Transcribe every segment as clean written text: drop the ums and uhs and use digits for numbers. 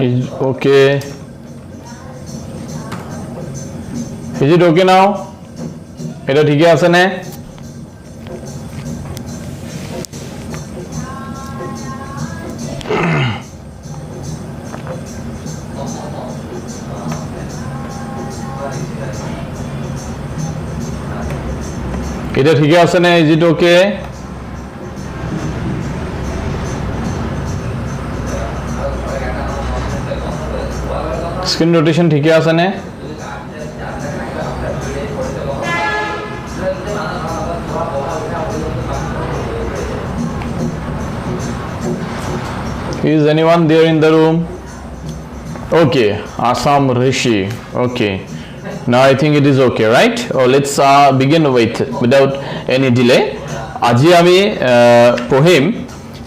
Is okay. Is it okay now? এটা ঠিকই আছে নে? এটা ঠিকই আছে নে? Is it okay? Screen rotation ঠিকই আছে নে? Is anyone there in the room? Okay, Assam Rishi. Okay, now I think it is okay, right? Oh, let's begin without any delay. Aji ami pohim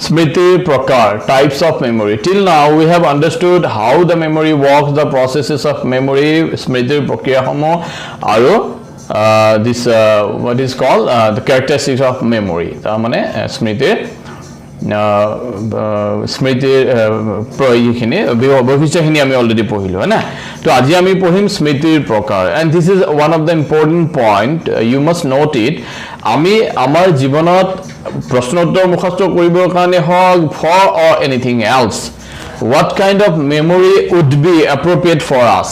Smriti Prakar, types of memory. Till now we have understood how the memory works, the processes of memory, Smriti Prakriya homo, aro this what is called the characteristics of memory. Ta mane Smriti স্মৃতিৰ প্ৰয়োগখিনি বৈশিষ্ট্যখিনি আমি already পঢ়িলো হয় না তো আজি আমি পঢ়িম স্মৃতিৰ প্ৰকাৰ and this is one of the important point you must note it আমি আমাৰ জীৱনত প্ৰশ্নোত্তৰ মুখস্থ কৰিবৰ কাৰণে হওক for or anything else what kind of memory would be appropriate for us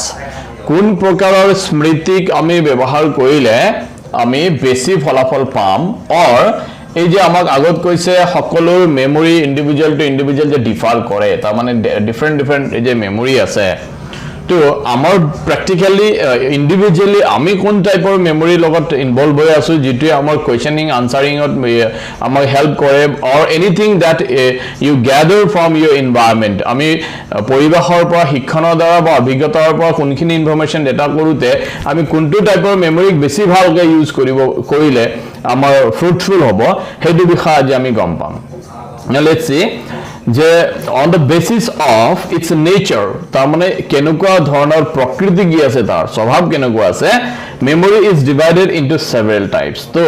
কোন প্ৰকাৰৰ স্মৃতিক আমি ব্যৱহাৰ কৰিলে আমি বেছি ফলাফল পাম অৰ এই যে আমাক আগত কৈছে সকলোৰ মেমৰি ইন্ডিভিজুয়াল টু ইন্ডিভিজুয়াল যে ডিফাৰ কৰে তা মানে ডিফাৰেন্ট এই যে মেমৰি আছে তো আমাৰ প্ৰ্যাকটিক্যালি ইন্ডিভিজুয়ালি আমি কোন টাইপৰ মেমৰি লগত ইনভলভ হৈ আছো যেটো আমাৰ কোৱেশ্চনিং আনসাৰিংত আমাক হেল্প কৰে or anything that you gather from your environment আমি পৰিবেশৰ পৰা শিক্ষণৰ দ্বাৰা বা অভিজ্ঞতাৰ পৰা কোনখিনি ইনফৰমেশন ডেটা কৰোতে আমি কোনটো টাইপৰ মেমৰিক বেছি ভালকে ইউজ কৰিলে আমাৰ ফ্ৰুটফুল হ'ব হেতু বিষয় আজি আমি গম পাম now let's see যে on the basis of its nature তাৰ মানে কেনেকুৱা ধৰণৰ প্ৰকৃতি কি আছে তাৰ স্বভাৱ কেনেকুৱা আছে memory is divided into several types তো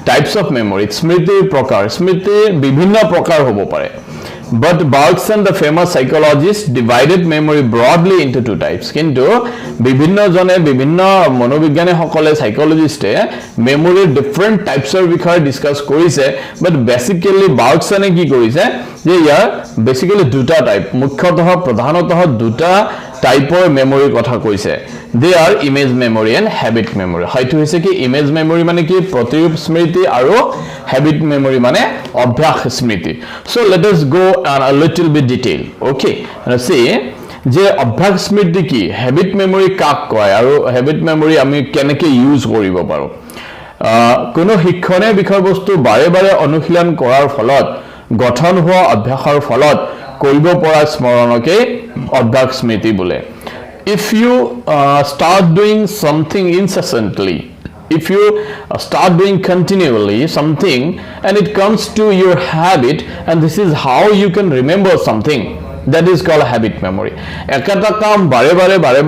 types of memory স্মৃতিৰ প্ৰকাৰ স্মৃতিৰ বিভিন্ন প্ৰকাৰ হ'ব পাৰে but Bergson the famous psychologist divided memory broadly into two types কিন্তু বিভিন্ন জনে বিভিন্ন মনোবিজ্ঞানী সকলে সাইকোলজিস্টে মেমৰি ডিফাৰেন্ট টাইপসৰ বিষয়ে ডিসকাস কৰিছে but basically Bergson কি কৰিছে যে ইয়াৰ বেসিক্যালি দুটা টাইপ মুখ্যতঃ প্ৰধানতঃ দুটা টাইপৰ মেমৰিৰ কথা কৈছে they are image memory and habit memory হয়তো হৈছে কি image memory মানে কি প্ৰতিৰূপ স্মৃতি আৰু habit memory মানে অভ্যাস স্মৃতি so let us go on a little bit detail okay let's see যে অভ্যাস স্মৃতি কি habit memory কাক কয় আৰু habit memory আমি কেনেকৈ ইউজ কৰিব পাৰো কোনো শিক্ষণে বিষয়বস্তু বাৰে বাৰে অনুশীলন কৰাৰ ফলত গঠন হোৱা অভ্যাসৰ ফলত কৰিব পৰা স্মৰণকে অভ্যাস স্মৃতি বোলে if you start doing something incessantly if you start doing continually something and it comes to your habit and this is how you can remember something that is called habit memory ekata kaam bare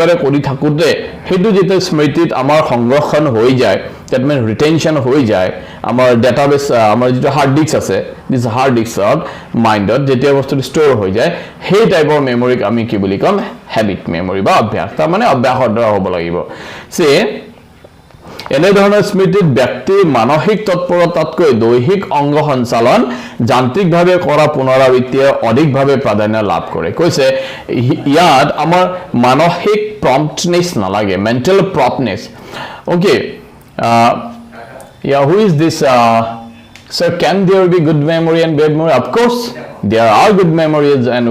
bare kori thakute hetu jete smritit amar সংৰক্ষণ হৈ যায় that means retention হৈ যায় আমাৰ database আমাৰ যেটো hard disk আছে this hard disk of mind jete বস্তু store হৈ যায় সেই টাইপৰ মেমৰিক আমি কি বুলি কম habit memory বা অভ্যাস তাৰ মানে অভ্যাসৰ দ্বাৰা হ'ব লাগিব সে এনে ধৰণৰ স্মৃতিত ব্যক্তিৰ মানসিক তৎপৰতাতকৈ দৈহিক অংগ সঞ্চালন যান্ত্ৰিকভাৱে কৰা পুনৰাবৃত্তিয়ে অধিকভাৱে প্ৰাধান্য লাভ কৰে কৈছে ইয়াত আমাৰ মানসিক প্ৰম্পটনেছ নালাগে mental promptness okay yeah who is this so can there be good memory and bad memory of course there are good memories and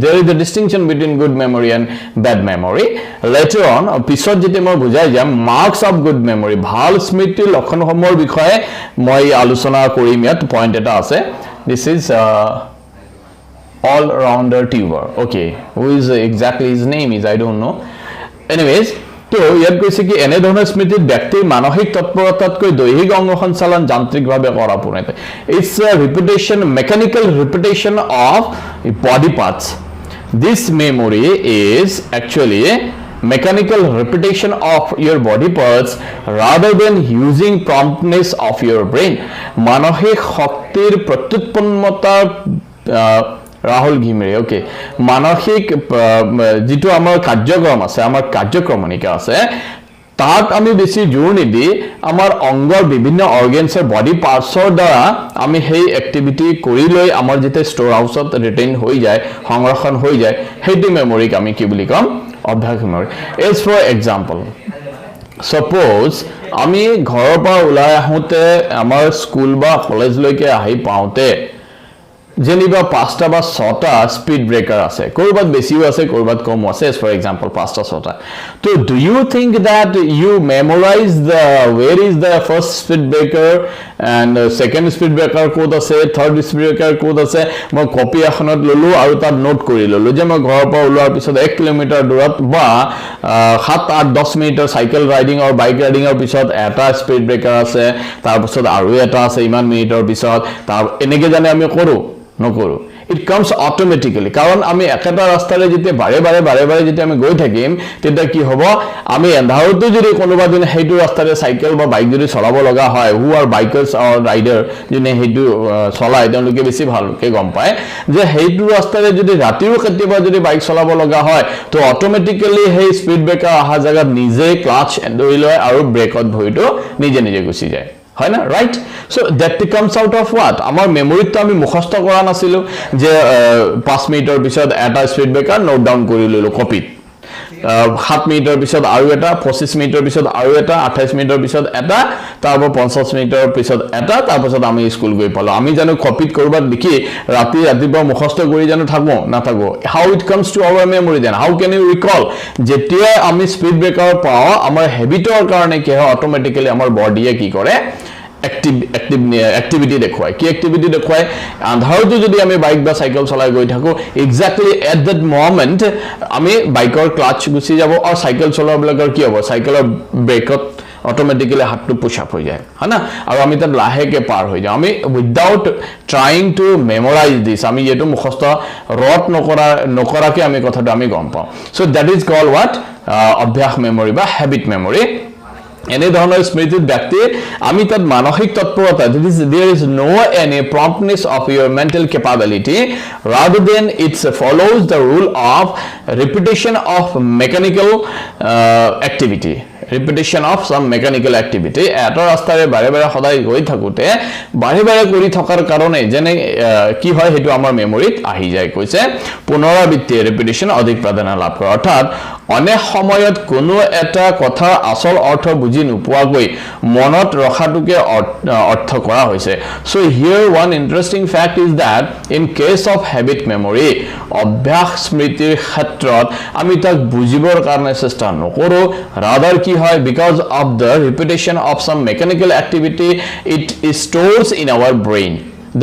there is a distinction between good memory and bad memory later on pisot jete moi bujai jam marks of good memory bhal smriti লক্ষণ সমূহৰ বিষয়ে মই আলোচনা কৰিম ইয়াত point এটা আছে this is all rounder tuber okay who is exactly his name is I don't know anyways তো ইয়াত কৈছে কি এনে ধৰণৰ স্মৃতিত ব্যক্তিৰ মানসিক তৎপৰতাতকৈ দৈহিক অংগ সঞ্চালন যান্ত্ৰিকভাৱে কৰা পুৰণতে it's a repetition mechanical repetition of body parts this memory is actually mechanical repetition of your body parts rather than using promptness of your brain. মানসিক শক্তিৰ প্ৰত্যুৎপন্নতা ৰাহুল ঘিমিৰে ওকে মানসিক যেটো আমাৰ কাৰ্যক্ৰম আছে আমাৰ কাৰ্যক্ৰমণিকা আছে তাক আমি বেছি জোৰ নিদি আমাৰ অংগৰ বিভিন্ন অৰ্গানছৰ বডি পাৰ্টছৰ দ্বাৰা আমি সেই এক্টিভিটি কৰি লৈ আমাৰ যেতে ষ্ট'ৰ হাউছত ৰিটেইন হৈ যায় সংৰক্ষণ হৈ যায় হেইটো মেমৰিক আমি কি বুলি কম অভ্যাস memory as for example suppose আমি ঘৰৰ পৰা ওলাই আহোতে আমাৰ স্কুল বা কলেজলৈকে আহি পাওঁতে যেনিবা 5টা বা 6টা স্পিড ব্ৰেকাৰ আছে কৰবাত বেছিও আছে কৰবাত কম আছে ফৰ এক্সাম্পল 5টা 6টা তো do you think that you memorise the where is the first speed breaker and second speed breaker ক'ত আছে third speed breaker ক'ত আছে মই কপি এখনত ললো আৰু তাত নোট কৰি ললো যে মই ঘৰৰ পৰা ওলোৱাৰ পিছত 1 কিলোমিটাৰ দূৰত বা 7-8-10 মিনিটৰ সাইকেল ৰাইডিং আৰু বাইক ৰাইডিংৰ পিছত এটা স্পিড ব্ৰেকাৰ আছে তাৰ পিছত আৰু এটা আছে ইমান মিনিটৰ পিছত তাৰ এনেকে জানে আমি কৰো নকৰো it comes automatically কাৰণ আমি একটা ৰাস্তাৰে যেতে বাৰে বাৰে যেতে আমি গৈ থাকিম তেটা কি হ'ব আমি এন্ধাৰতো যদি কোনোবা দিন হেইটো ৰাস্তাৰে সাইকেল বা বাইক যদি চলাব লগা হয় who are bikers or rider যিনে হেইটো চলাই তেওঁলোকে বেছি ভালকে গম পায় যে হেইটো ৰাস্তাৰে যদি ৰাতিও কেতিয়াবা যদি বাইক চলাব লগা হয় তো অটোমেটিক্যালি হেই স্পিড ব্ৰেকাৰ আহা জায়গা নিজে ক্লাচ ধৰি লয় আৰু ব্ৰেকত ভৰিটো নিজে গুচি যায় হয় না right so that comes out of what আমার মেমোরি তো আমি মুখস্থ করা নাছিল যে 5 মিনিটৰ পিছত এটা স্পিড ব্ৰেকাৰ নোট ডাউন কৰি ললো কপিত 7 মিনিটৰ পিছত আৰু এটা 25 মিনিটৰ পিছত আৰু এটা 28 মিনিটৰ পিছত এটা তাৰপৰ 50 মিনিটৰ পিছত এটা তাৰপিছত আমি স্কুল গৈ পালো আমি জানো কপিত কৰবাত লিখি ৰাতিপুৱা মুখস্থ কৰি জানো থাকো না থাকো how it comes to our memory then how can you recall যেতিয়া আমি স্পিড ব্ৰেকাৰ পাও আমাৰ হেবিটৰ কাৰণে কি হয় অটোমেটিক্যালি আমাৰ বডিয়ে কি কৰে activity দেখুৱায় কি activity দেখুৱায় আন্ধাৰটো যদি আমি বাইক বা সাইকেল চলাই গৈ থাকো এক্স্যাক্টলি এট দ্যাট মোমেন্ট আমি বাইকৰ ক্লাচ গুচি যাব আৰু সাইকেল চলাবলগৰ কি হ'ব সাইকেলৰ ব্ৰেকত অটোমেটিক্যালি হাতটো পুশ আপ হৈ যায় হয়না আৰু আমি তাত লাহেকে পাৰ হৈ যাওঁ আমি without trying two memorise this আমি এটো মুখস্থ ৰট নকৰাকে আমি কথাটো আমি গম পাওঁ so that is called what অভ্যাস মেমৰি বা হ্যাবিট মেমৰি এনে ধৰণৰ স্মৃতিত ব্যক্তি আমি তাত মানসিক তৎপৰতা there is no any promptness of your mental capability rather than it follows the rule of repetition of mechanical activity repetition of some mechanical activity এটা ৰাস্তাৰে বাৰে সদায় গৈ থাকোতে বাৰে কৰি থকাৰ কাৰণে যেনে কি হয় হেতু আমাৰ মেমৰিত আহি যায় কৈছে পুনৰাবৃত্তি ৰিপিটিশন অধিক প্ৰাধান্য লাভ কৰে অৰ্থাৎ অনেক সময়ত কোনো এটা কথা আসল অৰ্থ বুজি নোপোৱাকৈ মনত ৰখাটোকে অৰ্থ কৰা হৈছে so here one interesting fact is that in case of habit memory অভ্যাস স্মৃতিৰ ক্ষেত্ৰত আমি তাক বুজিবৰ কাৰণে চেষ্টা নকৰো ৰাদাৰ কি হয় because of the repetition of some mechanical activity it stores in our brain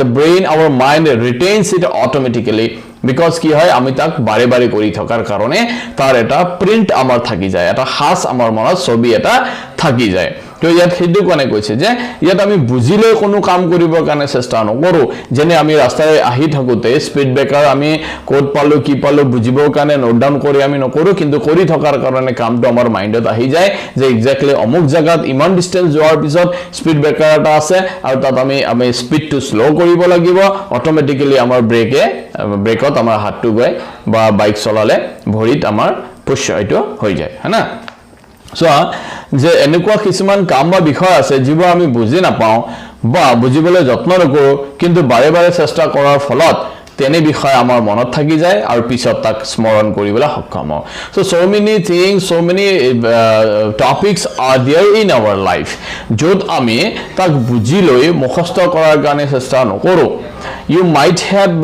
the brain our mind retains it automatically because কি হয় আমি তাক বাৰে কৰি থকাৰ কাৰণে তাৰ এটা প্ৰিন্ট আমাৰ থাকি যায় এটা হাস আমাৰ মনত ছবি এটা থাকি যায় তো ইয়াত হেতু কোনে কৈছে যে ইয়াত আমি বুজিলে কোনো কাম কৰিবৰ কাৰণে চেষ্টা নকৰো যেনে আমি ৰাস্তাৰে আহি থাকোতে স্পিড ব্ৰেকাৰ আমি কোড পালো কি পালো বুজিবৰ কাৰণে নোট ডাউন কৰি আমি নকৰো কিন্তু কৰি থকাৰ কাৰণে কামটো আমাৰ মাইন্ডত আহি যায় যে এক্স্যাক্টলি অমুক জায়গাত ইমান ডিসটেন্স যোৱাৰ পিছত স্পিড ব্ৰেকাৰ এটা আছে আৰু তাত আমি স্পিডটো স্লো কৰিব লাগিব অটোমেটিক্যালি আমাৰ ব্ৰেকত আমাৰ হাতটো গৈ বা বাইক চলালে ভৰিত আমাৰ পুশ এইটো হৈ যায় হয়না সো যে এনেকুৱা কিছুমান কাম বা বিষয় আছে যিবোৰ আমি বুজি নাপাওঁ বা বুজিবলৈ যত্ন নকৰো কিন্তু বাৰে চেষ্টা কৰাৰ ফলত তেনে বিষয় আমাৰ মনত থাকি যায় আৰু পিছত তাক স্মৰণ কৰিবলৈ সক্ষম হয় so many things so many topics are there in our life য'ত আমি তাক বুজি লৈ মুখস্থ কৰাৰ কাৰণে চেষ্টা নকৰো you might have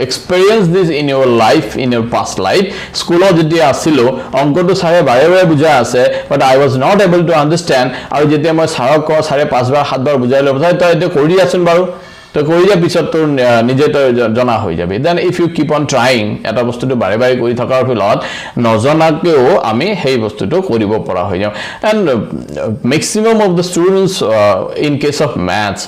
experienced this in your life in your past life school যেতিয়া আছিল অংকটো সাৰে বাৰে বুজাই আছে but I was not able to understand আৰু যেতিয়া মই সাৰক 5.5 বাৰ 7 বাৰ বুজাই লৈ তই এটা কৰি আছন বাৰু তো কৰি যা পিছত তোৰ নিজে তই জনা হৈ যাবি then if you keep on trying এটা বস্তুটো বাৰে বাৰে কৰি থকাৰ ফলত নজনাকেও আমি সেই বস্তুটো কৰিব পৰা হৈ যাম and maximum of the students in case of maths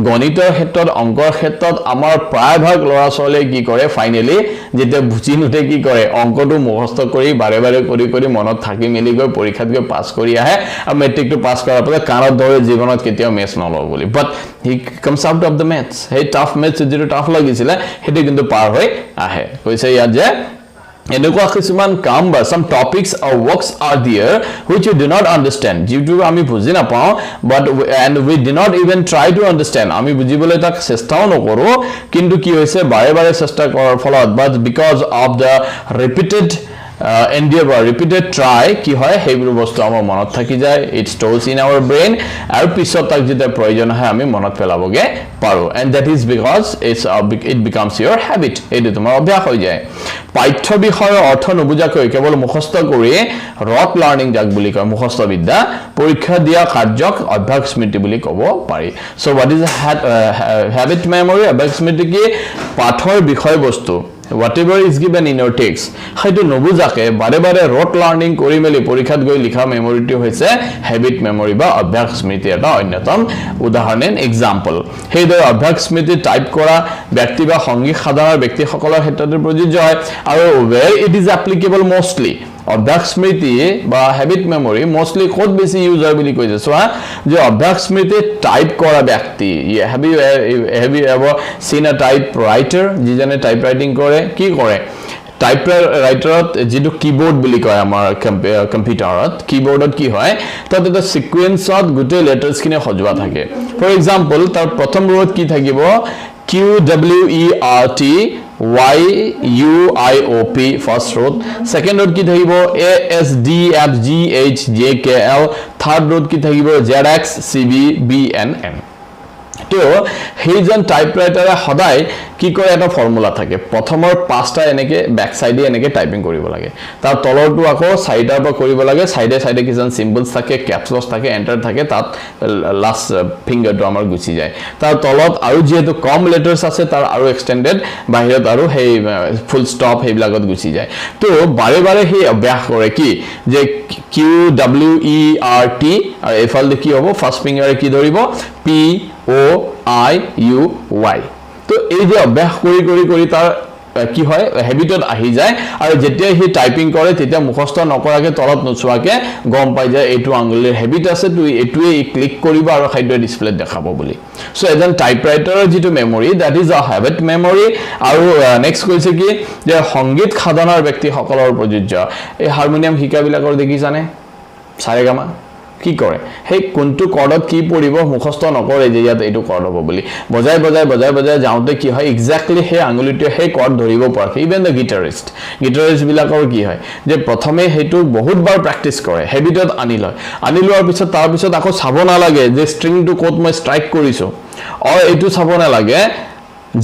গণিতৰ ক্ষেত্ৰত অংকৰ ক্ষেত্ৰত আমাৰ প্ৰায়ভাগ ল'ৰা ছোৱালীয়ে কি কৰে ফাইনেলি যেতিয়া বুজি নুঠে কি কৰে অংকটো মুখস্থ কৰি বাৰে বাৰে কৰি কৰি মনত থাকি মেলি গৈ পৰীক্ষাত গৈ পাছ কৰি আহে আৰু মেট্ৰিকটো পাছ কৰাৰ পিছত কাণত ধৰে জীৱনত কেতিয়াও মেথছ নলওঁ বুলি but he comes out of the maths সেই টাফ মেথছ যিটো টাফ লাগিছিলে সেইটো কিন্তু পাৰ হৈ আহে কৈছে ইয়াত যে এনেকুৱা কিছুমান কাম বা some topics or works are there which you do not understand যিটো আমি বুজি নাপাওঁ but and we do not even try to understand আমি বুজিবলৈ তাক চেষ্টাও নকৰো কিন্তু কি হৈছে বাৰে বাৰে চেষ্টা কৰাৰ ফলত but because of the repeated endeavor repeated try কি হয় সেইবোৰ বস্তু আমাৰ মনত থাকি যায় it stores in our brain আৰু পিছত তাক যেতিয়া প্ৰয়োজন হয় আমি মনত পেলাবগে পাৰো and that is because it becomes your habit এইটো তোমাৰ অভ্যাস হৈ যায় পাঠ্য বিষয়ৰ অৰ্থ নবুজাকৈ কেৱল মুখস্থ কৰি ৰট লাৰ্নিং যাক বুলি কয় মুখস্থ বিদ্যা পৰীক্ষা দিয়া কাৰ্যক অভ্যাস স্মৃতি বুলি ক'ব পাৰি so what is habit memory অভ্যাস স্মৃতি কি পাঠৰ বিষয়বস্তু whatever is given in your text সেইটো নবুজাকে বাৰে বাৰে ৰট লাৰ্নিং কৰি মেলি পৰীক্ষাত গৈ লিখা মেমৰিটো হৈছে হেবিট মেমৰি বা অভ্যাস স্মৃতি এটা অন্যতম উদাহৰণ এক্সাম্পল সেইদৰে অভ্যাস স্মৃতি টাইপ কৰা ব্যক্তি বা সংগীত সাধনাৰ ব্যক্তিসকলৰ ক্ষেত্ৰত প্ৰযোজ্য হয় আৰু where it is applicable mostly অভ্যাস স্মৃতি বা হেবিট মেমৰি মোস্টলি ক'ত বেছি ইউজ হয় বুলি কৈছে চোৱা যে অভ্যাস স্মৃতি টাইপ কৰা ব্যক্তি have you ever seen a typewriter যিজনে টাইপ ৰাইটিং কৰে কি কৰে টাইপ ৰাইটাৰত যেটো কিবোৰ্ড বুলি কয় আমাৰ কম্পিউটাৰত কিবোৰ্ডত কি হয় তাত এটা সিকোয়েন্সত গুটে লেটাৰছ কিনে সজোৱা থাকে ফৰ এক্সাম্পল তাৰ প্ৰথম ৰত কি থাকিব QWERT YUIOP first row second row ki thakibo ASDFGHJKL third row ki thakibo ZXCBBNN তো হেইজন টাইপৰাইটাৰে সদায় কি কৰে এটা ফৰ্মুলা থাকে প্ৰথমৰ পাঁচটা এনেকে ব্যাক সাইডে এনেকে টাইপিং কৰিব লাগে তাৰ তলৰটো আকৌ সাইডৰ পৰা কৰিব লাগে সাইডে সাইডে কিজন সিম্বলস থাকে ক্যাপস লক থাকে এন্টাৰ থাকে তাত লাষ্ট ফিংগাৰটো আমাৰ গুচি যায় তাৰ তলত আৰু যেহেতু কম লেটাৰছ আছে তাৰ আৰু এক্সটেন্ডেড বাহিৰত আৰু হেই ফুল স্টপ হেইবিলাকত গুচি যায় তো বাৰে বাৰে হে অভ্যাস কৰে কি যে QWERT আৰু এফালে কি হ'ব ফাৰ্স্ট ফিংগাৰে কি ধৰিব POIUY তো এই যে অভ্যাস কৰি তাৰ কি হয় হেবিটত আহি যায় আৰু যেতিয়া হি টাইপিং কৰে তেতিয়া মুখস্থ নকৰাকে তলত নচুৱাকে গম পাই যায় এইটো আঙুলিৰ হেবিট আছে তুই এটুৱে ক্লিক কৰিবা আৰু খাদ্য ডিসপ্লে দেখাব বুলি সো এজন টাইপৰাইটাৰৰ যেটো memory that is a habit memory আৰু নেক্সট কৈছে কি যে সংগীত সাধনাৰ ব্যক্তি সকলৰ প্ৰযোজ্য এই হাৰমোনিয়াম শিকাবিলাকৰ দেখিছানে সাৰেগামা কি কৰে হে কোনটো কৰ্ডত কি পৰিব মুখস্থ নকৰে যে ইয়াত এইটো কৰ্ড হ'ব বুলি বজাই যাওঁতে কি হয় এক্স্যাক্টলি হে আঙুলিটো হে কৰ্ড ধৰিব পাৰে ইভেন দ্য গিটাৰিষ্ট বিলাকৰ কি হয় যে প্ৰথমে হেতু বহুত বাৰ প্ৰেক্টিস কৰে হেবিটত আনি লোৱাৰ পিছত তাৰ পিছত আকৌ চাব নালাগে যে ষ্ট্ৰিংটো ক'ত মই ষ্ট্ৰাইক কৰিছো অৰ এইটো চাব নালাগে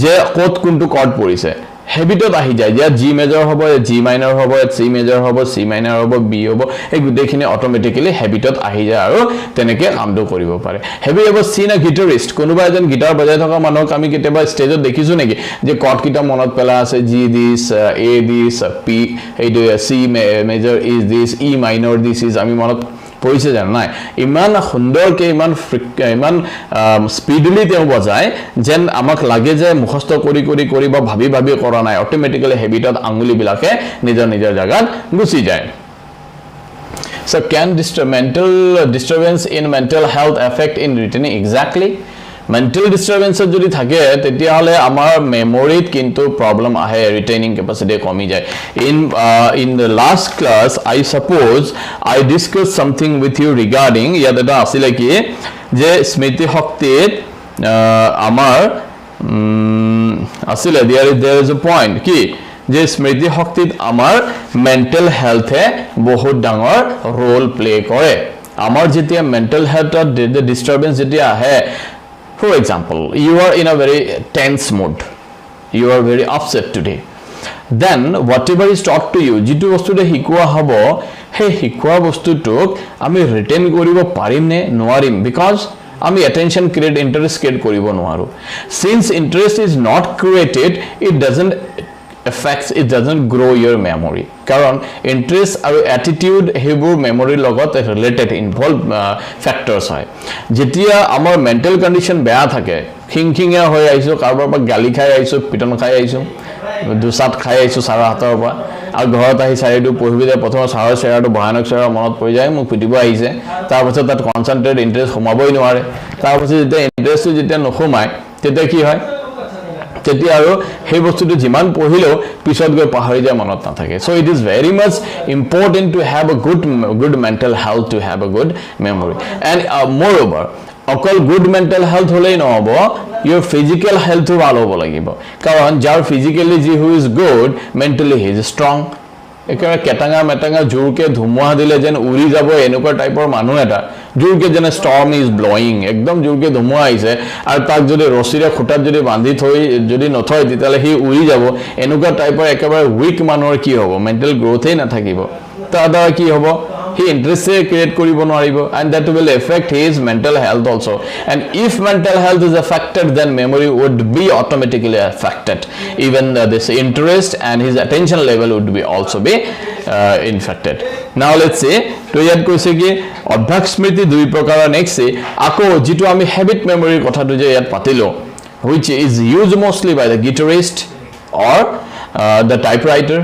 যে ক'ত কোনটো কৰ্ড পৰিছে হেবিটত আহি যায় যে জি মেজৰ হ'ব জি মাইনৰ হ'ব সি মেজৰ হ'ব সি মাইনৰ হ'ব বি হ'ব এই গুটেখিনি অটোমেটিক্যালি হেবিটত আহি যায় আৰু তেনেকে কামটো কৰিব পাৰে heavy ever seen a guitarist কোনোবা এজন গিটাৰ বজাই থকা মানুহক আমি কেতিয়াবা ষ্টেজত দেখিছো নেকি যে কৰ্ড কিটা মনত পেলা আছে G this A this P এইটো C major is this E minor this is আমি মনত পইছে জান নাই ইমান সুন্দৰকে ইমান স্পিডলি তেওঁ বজায় যেন আমাক লাগে যে মুখস্থ কৰি বা ভাবি কৰা নাই অটোমেটিক্যালি হেবিটত আঙুলি বিলাকে নিজৰ জায়গাত গুচি যায় so can mental disturbance in mental health affect in retaining exactly mental disturbance যদি থাকে তেতিয়া হলে আমাৰ মেমৰিত কিন্তু প্ৰবলেম আহে ৰিটেইনিং ক্যাপাসিটি কমি যায় in the last class I suppose I discussed something with you regarding ইয়াত এটা আছিল কি যে স্মৃতি শক্তিত আমাৰ আছিল there is a point কি যে স্মৃতি শক্তিত আমাৰ মেন্টাল হেলথে বহুত ডাঙৰ ৰোল প্লে কৰে আমাৰ যেতিয়া মেন্টাল হেলথত ডিস্টারবেন্স যেতিয়া আহে For example, you are in a very tense mood. You are very upset today. Then whatever is taught to you, jitu bostude hikua hobo, he hikua bostutok ami retain koribo parim ne noarim because আমি attention create interest create কৰিব নোৱাৰো since interest is not created it doesn't grow your memory karon interest aru attitude hebur memory logot related involved factors hoy jetia amar mental condition beya thake khingkhinga hoy aiso karbar pa gali khai aiso piton khai aiso dusat khai aiso sara hator pa আর ঘৰত আহি চাইটো পঢ়িবলে প্ৰথম সাহৰ চেৰাটো ভয়ানক চেৰা মনত পৰি যায় মোক পিটিব আহিছে তাৰ পাছত তাত কনসেন্ট্ৰেট ইন্টাৰেষ্ট সোমাবই নোৱাৰে তাৰ পাছত যেতিয়া ইন্টাৰেষ্টটো যেতিয়া নখমায় তেতিয়া কি হয় তেতিয়া আৰু সেই বস্তুটো যিমান পঢ়িলেও পিছত গৈ পাহৰি যায় মনত নাথাকে so it is very much important to have a good mental health to have a good memory and moreover অকল গুড মেন্টাল হেলথ হলেই নহব your physical health ভাল হ'ব লাগিব কাৰণ যাৰ ফিজিক্যালি যি who is good mentally he is strong একেবাৰে কেটাঙা মেটাঙা জোৰকে ধুমুহা দিলে যেন উৰি যাব এনেকুৱা টাইপৰ মানুহ এটা জোৰকে যেন ষ্টৰ্ম ইজ ব্লোয়িং একদম জোৰকে ধুমুহা আহিছে আৰু তাক যদি ৰছিৰে খুটাত যদি বান্ধি থৈ যদি নথয় তেতিয়ালে হি উৰি যাব এনেকুৱা টাইপৰ একেবাৰে উইক মানুহৰ কি হ'ব মেন্টাল গ্ৰোথে নাথাকিব তাদা কি হ'ব he interest create koribo nwaribo and that will affect his mental health also and if mental health is affected then memory would be automatically affected even this interest and his attention level would be also be infected now let's say to yat koise ki abhyas smriti dui prokar next say ako jitu ami habit memory kotha tu je yat patilo which is used mostly by the guitarist or the typewriter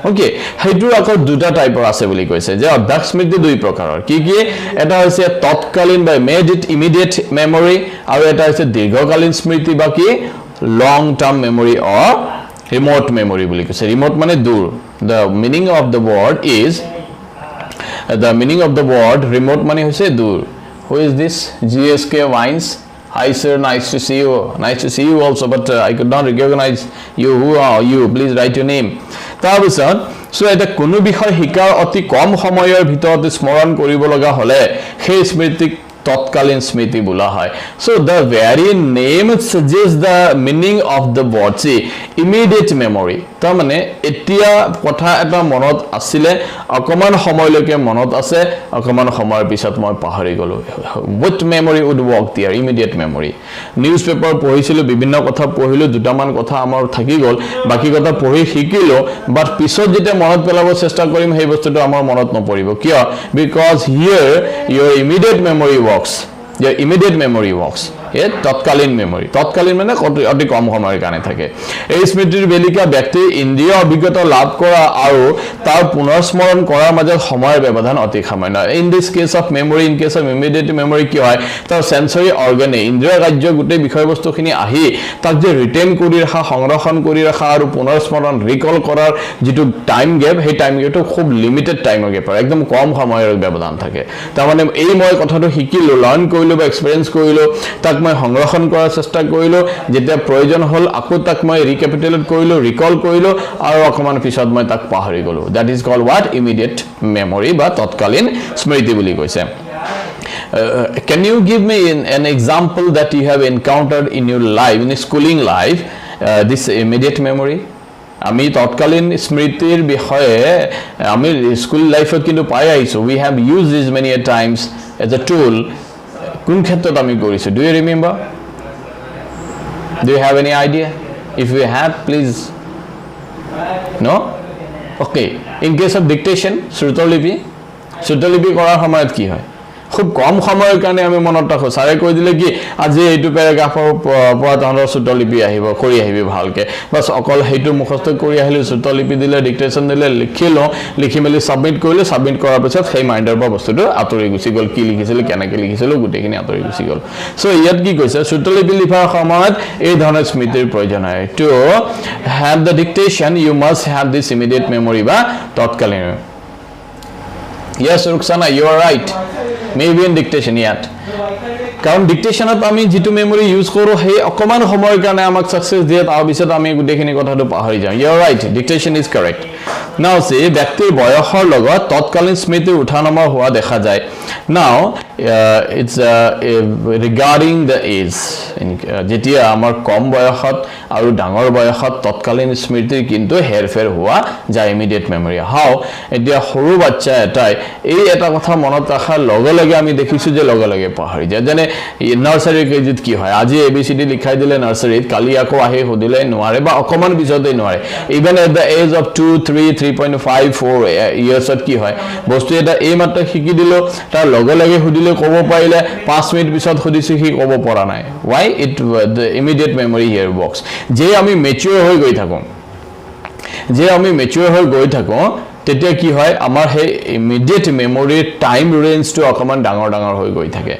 okay হেইটোৰ আকৌ দুটা টাইপৰ আছে বুলি কৈছে যে অভ্যাস স্মৃতি দুই প্ৰকাৰৰ কি কি এটা হৈছে তৎকালীন বা ইমিডিয়েট মেমৰি আৰু এটা হৈছে দীৰ্ঘকালীন স্মৃতি বা কি লং টাৰ্ম মেমৰি অৰ ৰিমোট মেমৰি বুলি কৈছে ৰিমোট মানে দূৰ the meaning of the word remote মানে হৈছে দূৰ who is this GSK Wines hi sir nice to see you also but I could not recognize you who are you please write your name তাৰপিছত so এটা কোনো বিষয় শিকাৰ অতি কম সময়ৰ ভিতৰত স্মৰণ কৰিব লগা হলে সেই স্মৃতিক তৎকালীন স্মৃতি বোলা হয় so the very name suggests the meaning of the word see immediate memory তাৰ মানে এতিয়া কথা এটা মনত আছিল অকমান সময়লৈকে মনত আছে অকমান সময়ৰ পিছত মই পাহৰি গলো what memory would work there immediate memory newspaper পঢ়িছিল বিভিন্ন কথা পঢ়িলো দুটামান কথা আমাৰ থাকি গল বাকি কথা পঢ়ি শিকিলো বাট পিছত যেতিয়া মনত পেলাব চেষ্টা কৰিম সেই বস্তুটো আমাৰ মনত নপৰিব কিয় because here your immediate memory works your immediate memory works এ তৎকালীন মেমৰি তৎকালীন মানে অতি কম সময়ৰ কাৰণে থাকে এই স্মৃতিৰ বেলিকা ব্যক্তি ইন্দ্ৰিয় অভিজ্ঞতা লাভ কৰা আৰু তাৰ পুনৰস্মৰণ কৰাৰ মাজত সময়ৰ ব্যৱধান অতি সামান্য in this case of memory in case of immediate memory কি হয় তাৰ সেন্সৰি অৰ্গানে ইন্দ্ৰিয় কাৰ্য গুটে বিষয়বস্তুখিনি আহি তাক যে ৰিটেইন কৰি ৰাখা সংৰক্ষণ কৰি ৰাখা আৰু পুনৰস্মৰণ ৰিকল কৰাৰ যেটো টাইম গ্যাপ সেই টাইম গ্যাপটো খুব লিমিটেড টাইমৰ গ্যাপ একদম কম সময়ৰ ব্যৱধান থাকে তাৰ মানে এই মই কথাটো শিকিলো লাৰ্ন কৰিলো বা এক্সপেৰিয়েন্স কৰিলো তাক মই সংৰক্ষণ কৰাৰ চেষ্টা কৰিলো যেতিয়া প্ৰয়োজন হল আকৌ তাক মই ৰিক্যাপিটুলেট কৰিলো ৰিকল কৰিলো আৰু অকমান পিছত মই তাক পাহৰি গলো that is called what immediate memory বা তৎকালীন স্মৃতি বুলি কৈছে can you give me an example that you have encountered in your life in schooling life this immediate memory আমি তৎকালীন স্মৃতিৰ বিষয়ে আমি স্কুল লাইফত কিন্তু পাই আইছো we have used this many a times as a tool কোন ক্ষেত্ৰত আমি কৰিছো do you remember do you have any idea if you have please no okay in case of dictation শ্ৰুতলিপি কৰাৰ সময়ত কি হয় খুব কম সময়ৰ কাৰণে আমি মনত ৰাখো সাৰে কৈ দিলে কি আজি এইটো প্যাৰাগ্ৰাফৰ পৰা তহঁতৰ শ্ৰুতলিপি আহিব কৰি আহিবি ভালকে বাস অকল হেইটো মুখস্থ কৰি আহিলে শ্ৰুতলিপি দিলে ডিক্টেশন দিলে লিখিলো লিখি মেলি সাবমিট কৰিলে সাবমিট কৰাৰ পিছত সেই মাইন্ডৰ পৰা বস্তুটো আতৰি গুচি গল কি লিখিছিল কেনেকৈ লিখিছিল গুটেখিনি আতৰি গুচি গল সো ইয়াত কি কৈছে শ্ৰুতলিপি লিখাৰ সময়ত এই ধৰণৰ স্মৃতিৰ প্ৰয়োজন হয় to have the dictation you must have this immediate memory বা তৎকালীন yes Ruxana you are right maybe in dictation yet কারণ ডিক্টেশনত আমি যেটো মেমৰি ইউজ কৰো হে অকমান সময়ৰ কাৰণে আমাক সাকসেস দিয়ে তাৰ পিছত আমি গুটেখিনি কথাটো পাহৰি যাওঁ you are right dictation is correct Now see ব্যক্তিৰ বয়সৰ লগত তৎকালীন স্মৃতিৰ উঠানামা হোৱা দেখা যায় now it's regarding the age যেতিয়া আমাৰ কম বয়সত আৰু ডাঙৰ বয়সত তৎকালীন স্মৃতিৰ কিন্তু হেৰফেৰ হোৱা যায় ইমিডিয়েট মেমৰি হাও এতিয়া সৰু বাচ্চা এটাই এই এটা কথা মনত ৰাখাৰ লগে লগে আমি দেখিছো যে লগে লগে পাহৰি যায় যেনে নাৰ্সাৰী কেজিত কি হয় আজি এবিসিডি লিখাই দিলে নাৰ্সাৰীত কালি আকৌ আহি হদিলে নোৱাৰে বা অকমান বিজতে নোৱাৰে even at the age of 2 3 3.5 4 ইয়াৰ্ছত কি হয় বস্তু এটা এই মাত্ৰ শিকি দিলো তাৰ লগে লগে হদিলে ক'ব পাৰিলে 5 মিনিট পিছত হদিছে কি ক'ব পৰা নাই why it the immediate memory here works যে আমি ম্যাচিউৰ হৈ গৈ থাকো তেতিয়া কি হয় আমাৰ হে ইমিডিয়েট মেমৰি টাইম ৰেঞ্জটো অকমান ডাঙৰ হৈ গৈ থাকে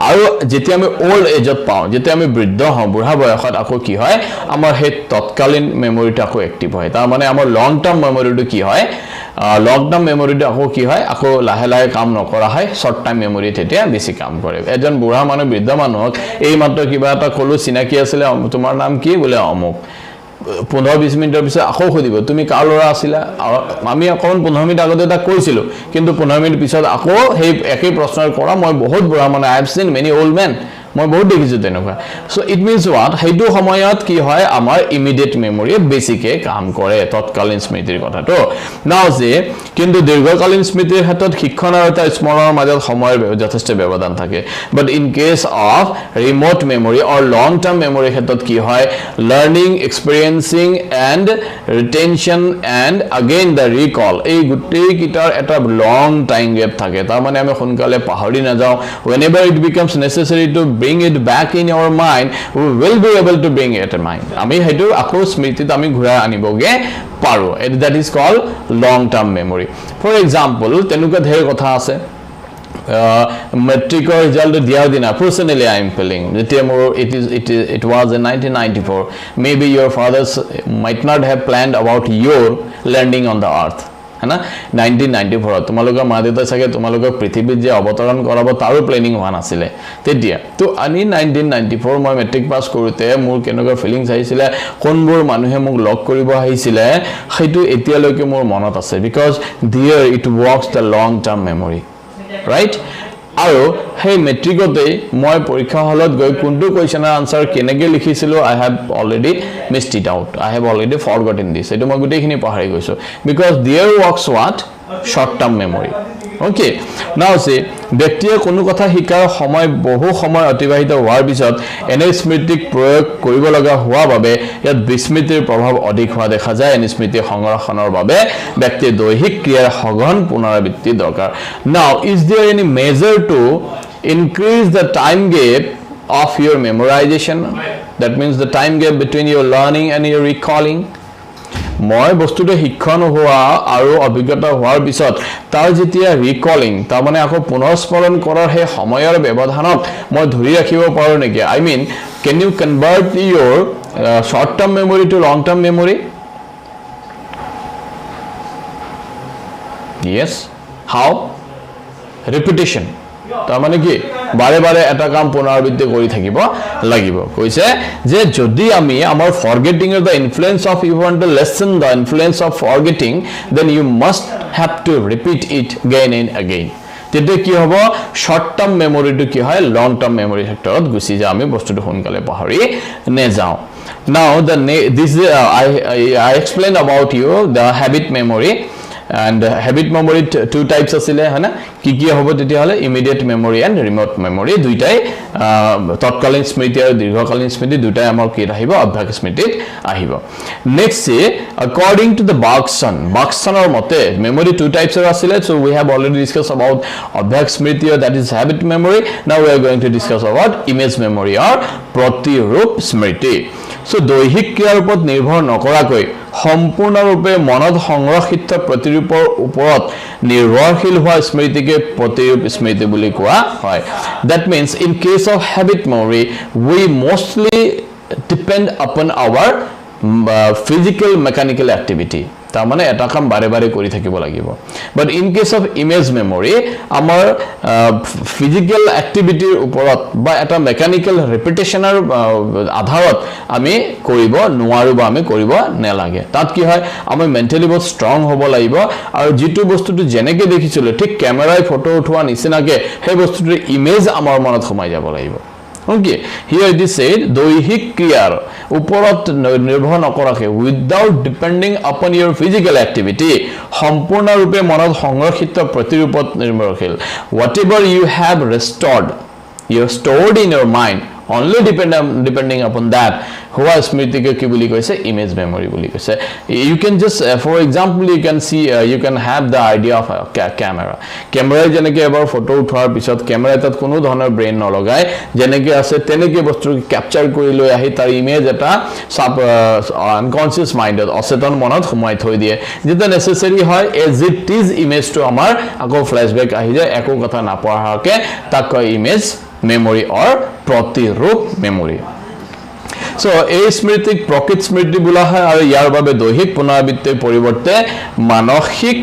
আৰু যেতিয়া আমি ওল্ড এজত পাওঁ যেতিয়া আমি বৃদ্ধ হওঁ বুঢ়া বয়সত আকৌ কি হয় আমাৰ হে তৎকালীন মেমৰিটো আকৌ এক্টিভ হয় তাৰ মানে আমাৰ লং টাৰ্ম মেমৰিটো কি হয় লং টাৰ্ম মেমৰিটো আকৌ কি হয় আকৌ লাহে লাহে কাম নকৰা হয় শৰ্ট টাইম মেমৰি তেতিয়া বেছি কাম কৰে এজন বুঢ়া মানুহ বৃদ্ধ মানুহক এই মাত্ৰ কিবা এটা কলো চিনাকি আছিল তোমাৰ নাম কি বোলে অমুক 15-20 মিনিটৰ পিছত আকৌ খুদিব তুমি কাৰ লৰা আছিলা আমি অকন 15 মিনিট আগতে এটা কৈছিলো কিন্তু 15 মিনিট পিছত আকৌ সেই একেই প্ৰশ্নৰ কৰা মই বহুত বুঢ়া মানে I have seen many old men মই বহুত দেখিছো তেনেকুৱা সো ইট মিন্স হোৱাট হেতু সময়ত কি হয় আমাৰ ইমিডিয়েট মেমৰি বেছিকে কাম কৰে তৎকালীন স্মৃতিৰ কথাটো নাও যে কিন্তু দীৰ্ঘকালীন স্মৃতিৰ ক্ষেত্ৰত শিক্ষণ আৰু তাৰ স্মৰণৰ মাজত সময়ৰ যথেষ্ট ব্যৱধান থাকে but in case of remote memory or long term memory ক্ষেত্ৰত কি হয় learning experiencing and retention and again the recall এই গুটেই কিটাৰ এটা লং টাইম গ্যাপ থাকে তাৰ মানে আমি সোনকালে পাহৰি না যাও whenever it becomes necessary to bring it back in your mind we will be able to bring it in mind আমি হেতু আকৌ স্মৃতিত আমি ঘুৰাই আনিবগে পাৰো that is called long term memory for example তেনুকা ধেৰ কথা আছে metric result diar dina personally I am feeling it was in 1994 maybe your fathers might not have planned about your landing on the earth है ना 1994 তোমালোকৰ মা দেউতা চাগে তোমালোকক পৃথিৱীত যে অৱতৰণ কৰাব তাৰো প্লেনিং হোৱা নাছিল তেতিয়া তো আনি 1994 মই মেট্ৰিক পাস কৰোতে মোৰ কেনেকুৱা ফিলিংছ আহিছিল কোনবোৰ মানুহে মোক লক কৰিব আহিছিল সেইটো এতিয়ালৈকে মোৰ মনত আছে because there it works the long term memory right আৰু সেই মেট্ৰিকতে মই পৰীক্ষা হলত গৈ কোনটো কোৱেশ্চনৰ আনসাৰ কেনেকৈ লিখিছিলো I have already missed it out I have already forgotten this এটো মই গুটেইখিনি পাহৰি গৈছো because there works what short term memory okay now see ব্যক্তিয়ে কোনো কথা শিকাৰ সময় বহু সময় অতিবাহিত হোৱাৰ পিছত এনে স্মৃতিক প্ৰয়োগ কৰিব লগা হোৱা বাবে ইয়াত বিস্মৃতিৰ প্ৰভাৱ অধিক হোৱা দেখা যায় এনে স্মৃতি সংৰক্ষণৰ বাবে ব্যক্তিৰ দৈহিক ক্ৰিয়াৰ সঘন পুনৰাবৃত্তি দৰকাৰ now is there any measure to increase the time gap of your memorization that means the time gap between your learning and your recalling মই বস্তুটো শিক্ষণ হোৱা আৰু অভিজ্ঞতা হোৱাৰ পিছত তাৰ যেতিয়া ৰিকলিং তাৰ মানে আকৌ পুনৰস্মৰণ কৰাৰ হে সময়ৰ ব্যৱধানক মই ধৰি ৰাখিব পাৰো নেকি I mean can you convert your short term memory to long term memory yes how repetition তাৰ মানে কি বাৰে বাৰে এটা কাম পুনৰাবৃত্তি কৰি থাকিব লাগিব কৈছে যে যদি আমি আমাৰ forgetting the influence of you want to lessen the influence of forgetting then you must have to repeat it again and again তেতিয়া কি হ'ব শর্ট টার্ম মেমৰিটো কি হয় লং টাৰ্ম মেমৰি ক্ষেত্ৰত গুছি যায় আমি বস্তুটো সোনকালে পাহৰি নে যাও now I explained about you the habit memory and habit memory two types asile hana ki hobo tetia hole immediate memory and remote memory duitai totkalin smriti aru dirghokalin smriti duitai amar ki rahibo abhyas smritit ahibo next say according to the Bergson or mote memory two types are asile so we have already discussed about abhyas smriti or that is habit memory now we are going to discuss about image memory or pratirup smriti so দৈহিক ক্ৰিয়াৰ ওপৰত নিৰ্ভৰ নকৰাকৈ সম্পূৰ্ণৰূপে মনত সংৰক্ষিত প্ৰতিৰূপৰ ওপৰত নিৰ্ভৰশীল হোৱা স্মৃতিকে প্ৰতিৰূপ স্মৃতি বুলি কোৱা হয় that means in case of habit memory we mostly depend upon our physical mechanical activity তাৰ মানে এটা কাম বাৰে বাৰে কৰি থাকিব লাগিব but in case of image memory আমাৰ ফিজিক্যাল এক্টিভিটিৰ ওপৰত বা এটা মেকানিক্যাল ৰিপিটেশনৰ আধাৰত আমি কৰিব নোৱাৰো বা আমি কৰিব নেলাগে তাত কি হয় আমি মেন্টালি বহুত ষ্ট্ৰং হ'ব লাগিব আৰু যেটো বস্তুটো জেনেকে দেখিছিল ঠিক ক্যামেৰাই ফটো উঠোৱা নিচিনাকে সেই বস্তুটোৰ ইমেজ আমাৰ মনত সোমাই যাব লাগিব Okay, here it is said, দৈহিক ক্ৰিয়াৰ ওপৰত নিৰ্ভৰ নকৰাকে without depending upon your physical activity সম্পূৰ্ণৰূপে মনত সংৰক্ষিত প্ৰতিৰূপত নিৰ্ভৰশীল whatever you have stored in your mind only depending upon that হোৱা স্মৃতিকে কি বুলি কৈছে ইমেজ মেমৰি বুলি কৈছে you can just for example you can see you can have the idea of a camera যেনেকে এবাৰ ফটো উঠোৱাৰ পিছত ক্যামেৰা তাত কোনো ধৰণৰ ব্ৰেইন নলগায় যেনেকে আছে তেনেকে বস্তু ক্যাপচাৰ কৰি লৈ আহি তাৰ ইমেজ এটা আনকনসিয়াস মাইন্ডত অচেতন মনত সোমাই থৈ দিয়ে যেটা নেসেসারি হয় as it is ইমেজ টো আমাৰ আকৌ ফ্ল্যাশবেক আহি যায় একো কথা নাপঢ়াকে তাক image memory or প্ৰতিৰূপ memory so এই স্মৃতিক প্ৰকৃত স্মৃতি বোলা হয় আৰু ইয়াৰ বাবে দৈহিক পুনৰাবৃত্তিৰ পৰিৱৰ্তে মানসিক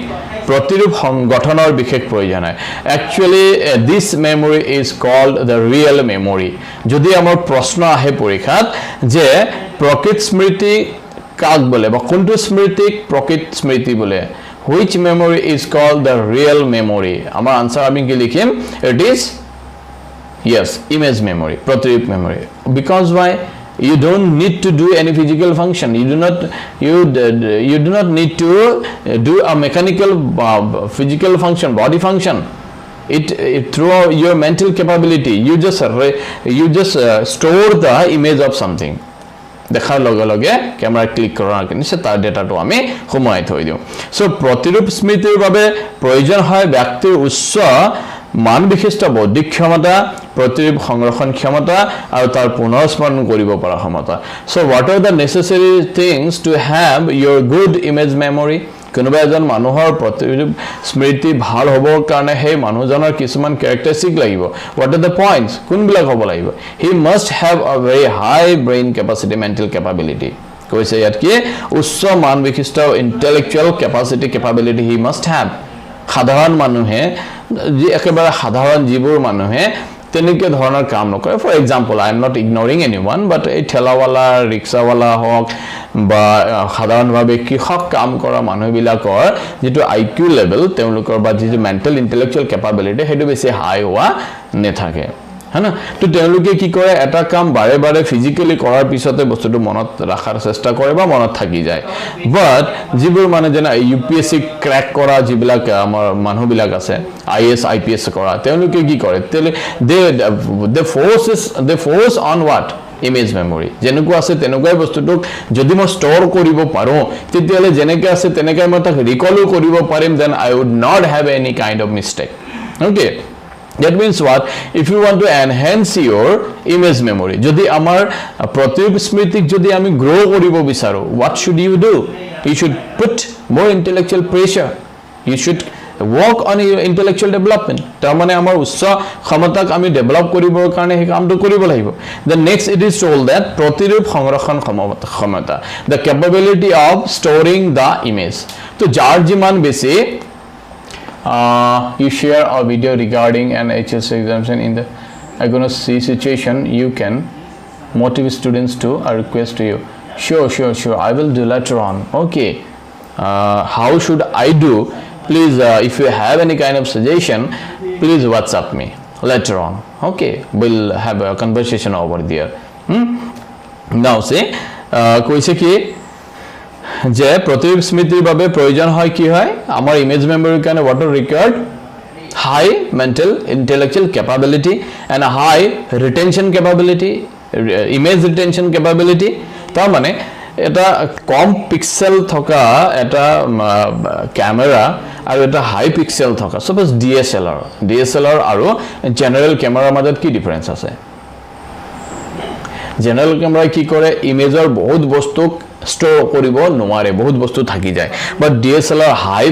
প্ৰতিৰূপ সংগঠনৰ বিশেষ প্ৰয়োজন হয় actually this memory is called the real memory যদি আমাৰ প্ৰশ্ন আহে পৰীক্ষাত যে প্ৰকৃত স্মৃতি কাক বলে বা কোনটো স্মৃতিক প্ৰকৃত স্মৃতি বলে which memory is called the real memory আমাৰ আনসাৰ আমি কি লিখিম it is Yes, image memory, প্ৰতিৰূপ memory. Because why? You don't need to do any physical function. You do not need to do a mechanical physical function, body function. It through your mental capability. You just store the image of something. দেখাৰ লগে লগে camera click কৰাৰ কিনিছে তাৰ ডেটাটো আমি সোমাই থৈ দিও সো প্ৰতিৰূপ স্মৃতিৰ বাবে প্ৰয়োজন হয় ব্যক্তিৰ উচ্চ মান বিশিষ্ট বৌদ্ধিক ক্ষমতা প্ৰতিৰূপ সংৰক্ষণ ক্ষমতা আৰু তাৰ পুনৰস্মৰণ কৰিব পৰা ক্ষমতা so what are the necessary things to have your good image memory কোনোবা এজন মানুহৰ প্ৰতিৰূপ স্মৃতি ভাল হ'বৰ কাৰণে সেই মানুহজনৰ কিছুমান characteristic লাগিব what are the points কোনবিলাক হ'ব লাগিব he must have a very high brain capacity mental capability কৈছে ইয়াত কি উচ্চ মান বিশিষ্ট intellectual capability he must have সাধাৰণ মানুহে যি একেবাৰে সাধাৰণ জীৱৰ মানুহে তেনেকে ধৰণৰ কাম নকৰে for example I am not ignoring anyone but এই ঠেলাৱালা ৰিক্সাৱালা হওক বা সাধাৰণভাৱে কৃষক কাম কৰা মানুহবিলাকৰ যেটো আইকিউ লেভেল তেওঁলোকৰ বা যি মেন্টাল ইন্টেলেকচুয়াল ক্যাপাবিলিটি হেতু বেছি হাই হোৱা নেথাকে হনা তো তেওঁলোকে কি কৰে এটা কাম বাৰে বাৰে ফিজিক্যালি কৰাৰ পিছতে বস্তুটো মনত ৰাখাৰ চেষ্টা কৰে বা মনত থাকি যায় বাট যিবোৰ মানে যেনে ইউপিএসসি ক্ৰ্যাক কৰা যিবিলাক আমাৰ মানুহবিলাক আছে আইএস আইপিএস কৰা তেওঁলোকে কি কৰে they force on what image memory যেনেকুৱা আছে তেনেকুৱাই বস্তুটো যদি মই ষ্টৰ কৰিব পাৰো তেতিয়ালে যেনেকৈ আছে তেনেকৈ মই তাক ৰিকল কৰিব পাৰিম then I would not have any kind of mistake okay that means what if you want to enhance your image memory jodi amar প্ৰতিৰূপ স্মৃতিক যদি আমি গ্ৰো কৰিব বিচাৰো what should you do you should put more intellectual pressure you should work on your intellectual development তাৰ মানে আমাৰ উচ্চ ক্ষমতাক আমি ডেভেলপ কৰিবৰ কাৰণে এই কামটো কৰিব লাগিব the next it is told that প্ৰতিৰূপ সংৰক্ষণ ক্ষমতা the capability of storing the image তো যাৰ যিমান বেছি you share a video regarding an HS examination in the agonic situation you can motivate students to a request to you sure I will do later on okay how should I do please if you have any kind of suggestion please WhatsApp me later on okay we'll have a conversation over there now say কৈছে কি যে প্ৰতিৰূপ স্মৃতিৰ বাবে প্ৰয়োজন হয় কি হয় আমাৰ ইমেজ মেমৰি কাৰণে what are required high mental intellectual capability and a high retention capability image retention capability তাৰ মানে এটা কম পিক্সেল থকা এটা ক্যামেৰা আৰু এটা হাই পিক্সেল থকা suppose DSLR আৰু জেনাৰেল ক্যামেৰাৰ মাজত কি ডিফাৰেন্স আছে জেনাৰেল ক্যামেৰা কি কৰে ইমেজৰ বহুত বস্তু স্টোৰ কৰিব নোৱাৰে বহুত বস্তু থাকি যায় বাট ডিএসএলআৰ হাই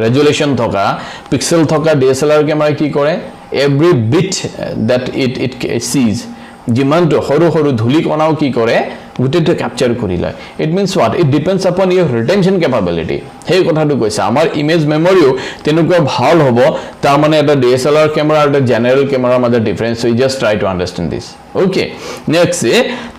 ৰেজুলেশন থকা পিক্সেল থকা ডিএসএলআৰ ক্যামেৰা কি কৰে এভৰি বিট দ্যাট ইট সিজ যিমানটো সৰু সৰু ধূলি কণাও কি কৰে গোটেইটো ক্যাপচাৰ কৰি লয় ইট মিন্স হোৱাট ইট ডিপেন্ডছ আপন ইউৰ ৰিটেনশ্যন কেপাবিলিটি সেই কথাটো কৈছে আমাৰ ইমেজ মেমৰিও তেনেকুৱা ভাল হ'ব তাৰ মানে এটা DSLR কেমেৰা আৰু এটা জেনেৰেল কেমেৰাৰ মাজত difference we just try to understand this okay next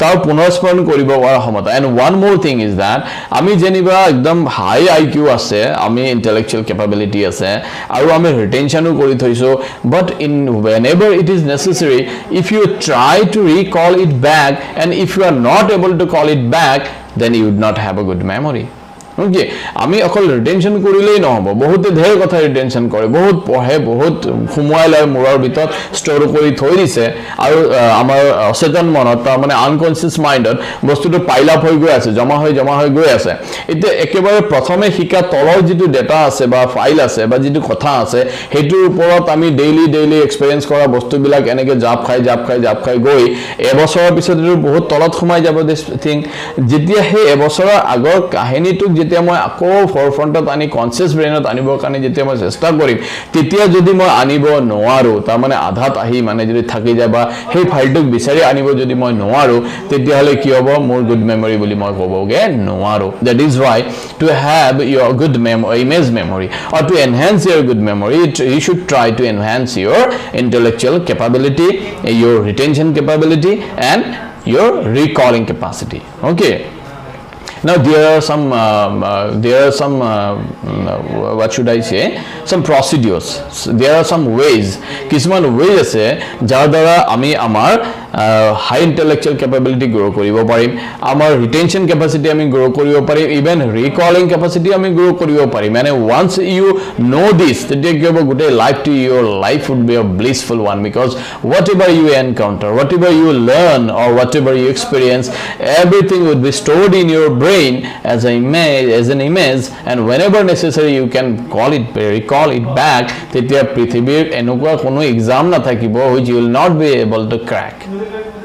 তাৰ পুনৰস্মৰণ কৰিব পৰা ক্ষমতা and one more thing is that আমি যেনিবা একদম হাই IQ আছে আমি intellectual capability আছে আৰু আমি ৰিটেনশ্যনো কৰি থৈছো but in whenever it is necessary if you try to recall it back and if you are not able to call it back then you would not have a good memory okay আমি অকল retention কৰিলেই নহব বহুতে ধেৰ কথা retention কৰে বহুত পঢ়ে বহুত সময় লয় মূৰৰ ভিতৰত ষ্টৰ কৰি থৈ দিছে আৰু আমাৰ অচেতন মনত তাৰ মানে আনকনসিয়াস মাইণ্ডত বস্তুটো পাইল আপ হৈ গৈ আছে জমা হৈ গৈ আছে এতিয়া একেবাৰে প্ৰথমে শিকা তলৰ যিটো ডেটা আছে বা ফাইল আছে বা যিটো কথা আছে হেতুৰ ওপৰত আমি ডেইলি এক্সপেৰিয়েন্স কৰা বস্তুবিলাক এনেকে জাপ খাই গৈ এবছৰৰ পিছত এটো বহুত তলত সোমাই যাব দিস থিং যেতিয়া হে এবছৰৰ আগৰ কাহিনীটো যেতিয়া মই আকৌ ফৰফ্ৰণ্টত আনি কনসিয়াস ব্ৰেইনত আনিবৰ কাৰণে যেতিয়া মই চেষ্টা কৰিম তেতিয়া যদি মই আনিব নোৱাৰো তাৰ মানে আধাত আহি মানে যদি থাকি যায় বা সেই ফাইলটোক বিচাৰি আনিব যদি মই নোৱাৰো তেতিয়া হলে কি হ'ব মোৰ গুড মেমৰি বুলি মই ক'বগে নোৱাৰো that is why to have your good memory image memory or to enhance your good memory you should try to enhance your intellectual capability your retention capability and your recalling capacity okay now there are some what should I say some procedures there are some ways কিছুমান ways আছে যাৰ দ্বাৰা আমি আমাৰ high intellectual capability grow কৰিব পাৰিম আমাৰ retention capacity আমি grow কৰিব পাৰিম even recalling capacity আমি grow কৰিব পাৰিম মানে once you know this তেতিয়া কি হ'ব গোটেই life to your life would be a blissful one because whatever you encounter whatever you learn or whatever you experience everything would be stored in your brain as an image and whenever necessary you can recall it back তেতিয়া পৃথিৱীৰ এনেকুৱা কোনো exam না থাকিব which you will not be able to crack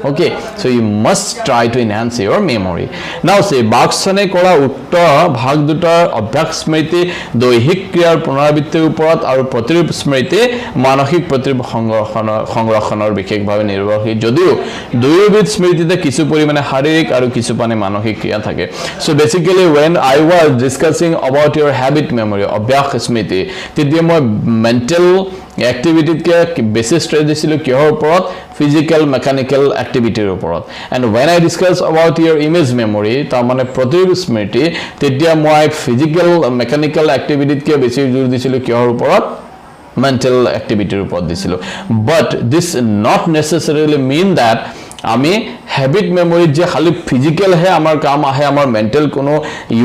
okay so you must try to enhance your memory now say বাকসনে কৰা উত্তৰ ভাগ দুটাৰ অভ্যাস স্মৃতি দৈহিক ক্ৰিয়াৰ পুনৰাবৃত্তিৰ ওপৰত আৰু প্ৰতিৰূপ স্মৃতি মানসিক প্ৰতিৰূপ সংৰক্ষণৰ বিশেষভাৱে নিৰ্ভৰশীল যদিও দুয়োবিধ স্মৃতিতে কিছু পৰিমাণে শাৰীৰিক আৰু কিছু পানে মানসিক ক্ৰিয়া থাকে so basically when I was discussing about your habit memory অভ্যাস স্মৃতি তেতিয়া মই mental activity কে বেছি stress দিছিলো কিহৰ ওপৰত physical mechanical activity ওপৰত and when I discuss about your image memory তাৰ মানে প্ৰতিৰূপ স্মৃতি তেতিয়া মই physical mechanical activity কে বেছি জোৰ দিছিলো কিহৰ ওপৰত mental activity ওপৰত দিছিলো but this not necessarily mean that আমি habit memory যে খালি physical হে আমাৰ কাম আহে আমাৰ mental কোনো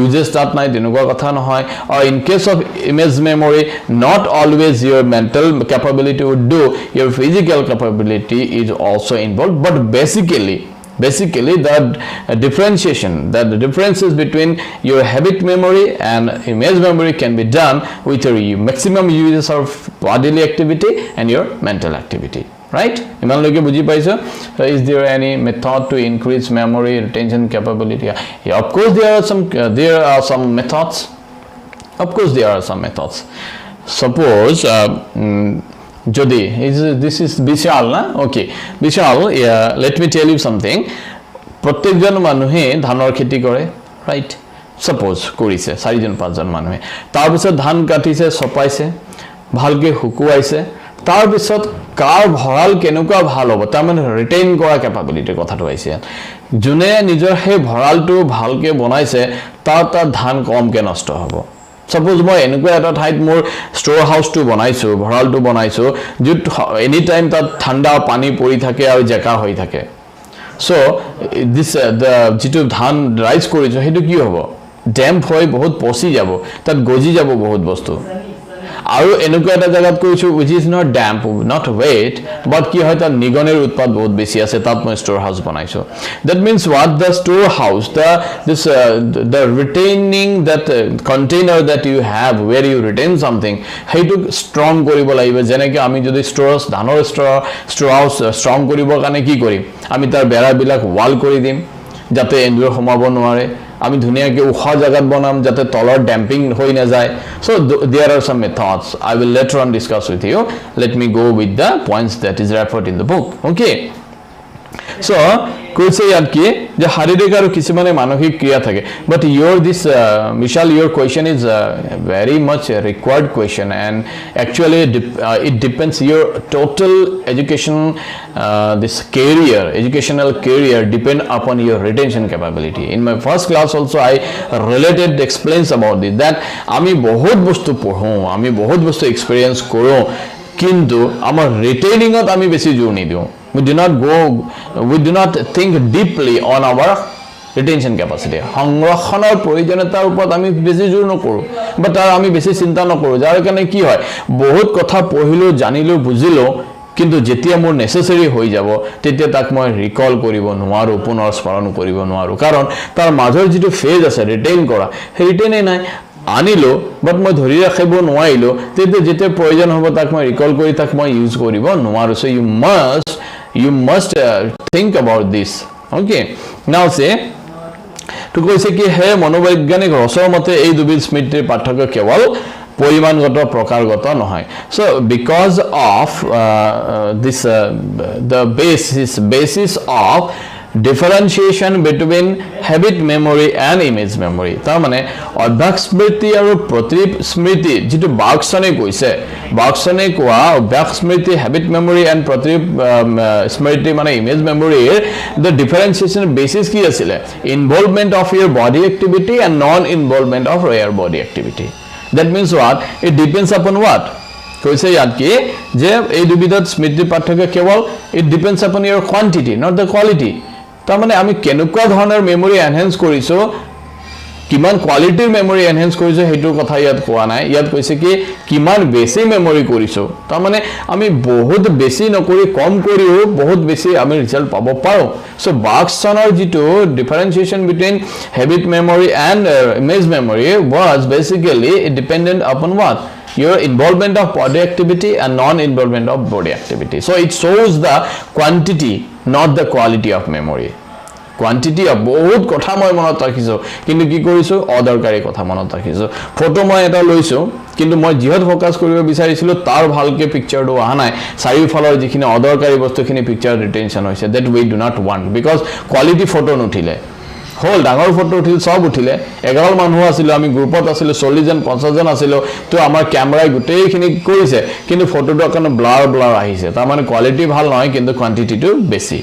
uses তাত নাই তেনেকুৱা কথা নহয় or in case of image memory not always your mental capability would do your physical capability is also involved but basically the differentiation that the differences between your habit memory and image memory can be done with your maximum uses of bodily activity and your mental activity right imanloke buji paiso is there any method to increase memory retention capability yeah, of course there are some methods of course there are some methods suppose jodi this is Vishal na okay Vishal let me tell you something প্ৰত্যেকজন মানুহে ধানৰ খেতি কৰে right suppose কৰিছে 4 জন 5 জন মানুহে তাৰ পিছত ধান কাটিছে ছপাইছে ভালকে হুকুৱাইছে তাৰ পিছত কাৰ ভৰাল কেনেকুৱা ভাল হ'ব তাৰ মানে ৰিটেইন কৰা ক্যাপাবিলিটি কথাটো আইছে জুনে নিজৰ হে ভৰালটো ভালকে বনাইছে তাৰ ধান কমকে নষ্ট হ'ব suppose মই এনেকুৱা এটা ঠাইত মোৰ ষ্ট'ৰ হাউসটো বনাইছো ভৰালটো বনাইছো যত এনি টাইম তাত ঠাণ্ডা পানী পৰি থাকে আৰু জেকা হৈ থাকে so this the যিটো ধান ৰাইজ কৰিছো হেতু কি হ'ব ড্যাম্প হৈ বহুত পচি যাব তাত গজি যাব বহুত বস্তু আৰু এনেকুৱা এটা জায়গাত কৈছো which is not damp not wet but কি হয় তাত নিগনের উৎপাদ বহুত বেছি আছে তাত মই ষ্ট'ৰ হাউস বনাইছো that means what the store house the retaining that container that you have where you retain something হেতু strong কৰিব লাগিব যেনেকৈ আমি যদি ধানৰ ষ্ট'ৰ হাউস strong কৰিবৰ কাৰণে কি কৰিম আমি তাৰ বেৰা বিলাক ওয়াল কৰি দিম যাতে এন্দুৰ সোমাব নোৱাৰে আমি ধুনিয়াকে উখা জায়গাত বনাম যাতে তলৰ ড্যাম্পিং হৈ না যায় so there are some methods I will later on discuss with you let me go with the points that is referred in the book okay so কৈছে ইয়াত কি যে শাৰীৰিক আৰু কিছুমানে মানসিক ক্ৰিয়া থাকে বাট your this Mishal your question is very much a required question and actually it depends your total education this career educational career depend upon your retention capability in my first class also I related explains about this that আমি বহুত বস্তু পঢ়ো আমি বহুত বস্তু experience কৰো কিন্তু আমাৰ ৰিটেইনিংত আমি বেছি জোৰ নিদিওঁ we do not think deeply on our retention capacity সংৰক্ষণৰ প্ৰয়োজনীয়তাৰ ওপৰত আমি বেছি জোৰ নকৰো বা তাৰ আমি বেছি চিন্তা নকৰো যাৰ কাৰণে কি হয় বহুত কথা পঢ়িলো জানিলো বুজিলো কিন্তু যেতিয়া মোৰ নেসেসাৰি হৈ যাব তেতিয়া তাক মই ৰিকল কৰিব নোৱাৰো পুনৰ স্মৰণ কৰিব নোৱাৰো কাৰণ তাৰ মাজৰ যেটো ফেজ আছে ৰিটেইন কৰা সেই ৰিটেইনে নাই আনিলো বাট মই ধৰি ৰাখিব নোৱাৰিলো তেতিয়া যেতিয়া প্ৰয়োজন হ'ব তাক মই ৰিকল কৰি তাক মই ইউজ কৰিব নোৱাৰো so you must think about this okay now say to কৈছে কি হে মনোবৈজ্ঞানিক ৰসৰ মতে এই দুবিধ স্মৃতিৰ পাৰ্থক্য কেৱল পৰিমাণগত প্ৰকাৰগত নহয় so because of this the basis of differentiation between habit memory and image memory তাৰ মানে অভ্যাস স্মৃতি আৰু প্ৰতিপ স্মৃতি যেটো বাক্সনে কৈছে বাক্সনে কোৱা অভ্যাস স্মৃতি habit memory and প্ৰতিপ স্মৃতি মানে image memory the differentiation basis কি আছিল involvement of your body activity and non involvement of your body activity that means what it depends upon what কৈছে ইয়াত কি যে এই দুবিধত স্মৃতিৰ পাৰ্থক্য কেৱল it depends upon your quantity not the quality তাৰ মানে আমি কেনেকুৱা ধৰণৰ মেমৰি এনহান্স কৰিছো কিমান কোৱালিটিৰ মেমৰি এনহান্স কৰিছো হেতুৰ কথা ইয়াত কোৱা নাই ইয়াত কৈছে কি কিমান বেছি মেমৰি কৰিছো তাৰ মানে আমি বহুত বেছি নকৰি কম কৰিও বহুত বেছি আমি ৰিজাল্ট পাব পাৰো সো বাক্সনৰ যেটো differentiation between habit memory and image memory was basically dependent upon what your involvement of body activity and non-involvement of body activity so it shows the quantity not the quality of memory quantity of বহুত কথা মই মনত ৰাখিছো কিন্তু কি কৰিছো অদৰকাৰী কথা মনত ৰাখিছো ফটো মই এটা লৈছো কিন্তু মই জিহত ফোকাস কৰিব বিচাৰিছিলো তাৰ ভালকে পিকচাৰটো আহা নাই চাৰিওফালৰ যিখিনি অদৰকাৰী বস্তুখিনি পিকচাৰ ৰিটেনশন হৈছে that we do not want because quality photo নুঠিলে হল ডাঙৰ ফটো উঠিল সব উঠিলে 11 মানুহ আছিল আমি গ্ৰুপত আছিল 40 জন 50 জন আছিল তো আমাৰ ক্যামেৰাই গুটেইখিনি কৰিছে কিন্তু ফটোটো অকন ব্লাৰ আহিছে তাৰ মানে কোৱালিটি ভাল নহয় কিন্তু কোৱান্টিটিটো বেছি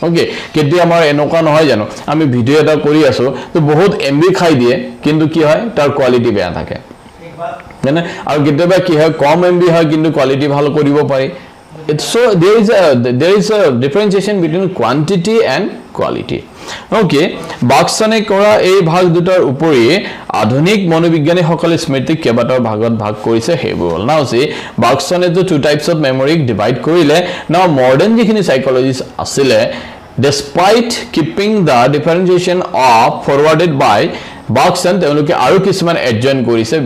ওকে কেতি আমাৰ এনেকুৱা নহয় জানো আমি ভিডিও এটা কৰি আছো তো বহুত এমবি খাই দিয়ে কিন্তু কি হয় তাৰ কোৱালিটি বেয়া থাকে মানে আৰু কেতিয়াবা কি হয় কম এমবি হয় কিন্তু কোৱালিটি ভাল কৰিব পাৰি it's so there is a differentiation between quantity and quality okay বাক্সনে কৰা এই ভাগ দুটাৰ উপৰি আধুনিক মনোবিজ্ঞানী সকলে স্মৃতি কেবাটাৰ ভাগত ভাগ কৰিছে হেবোৰ নাও সি বাক্সনে তো two types of memory divide কৰিলে নাও মডাৰ্ন যিখিনি সাইকোলজিষ্ট আছিল despite keeping the differentiation of forwarded by বাক্সন তেওঁলোকে আৰু কিছুমান এডজইন কৰিছে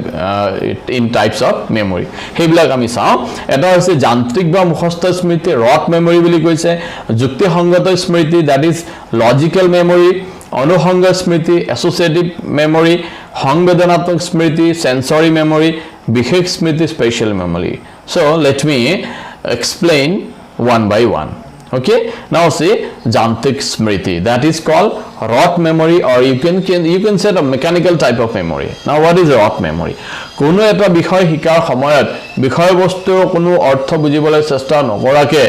ইন টাইপস অফ মেমৰি হেবিলাক আমি চাও এটা হৈছে যান্ত্ৰিক বা মুখস্থ স্মৃতি ৰট মেমৰি বুলি কৈছে যুক্তিসংগত স্মৃতি দ্যাট ইজ লজিক্যাল মেমৰি অনুসংগ স্মৃতি এসোসিয়েটিভ মেমৰি সংবেদনাত্মক স্মৃতি সেন্সৰি মেমৰি বিশেষ স্মৃতি special memory so let me explain one by one okay now see jantric smriti that is called rote memory or you can say a mechanical type of memory now what is rote memory কোনো এটা বিষয় শিকাৰ সময়ত বিষয়বস্তুৰ কোনো অৰ্থ বুজিবলৈ চেষ্টা নকৰাকে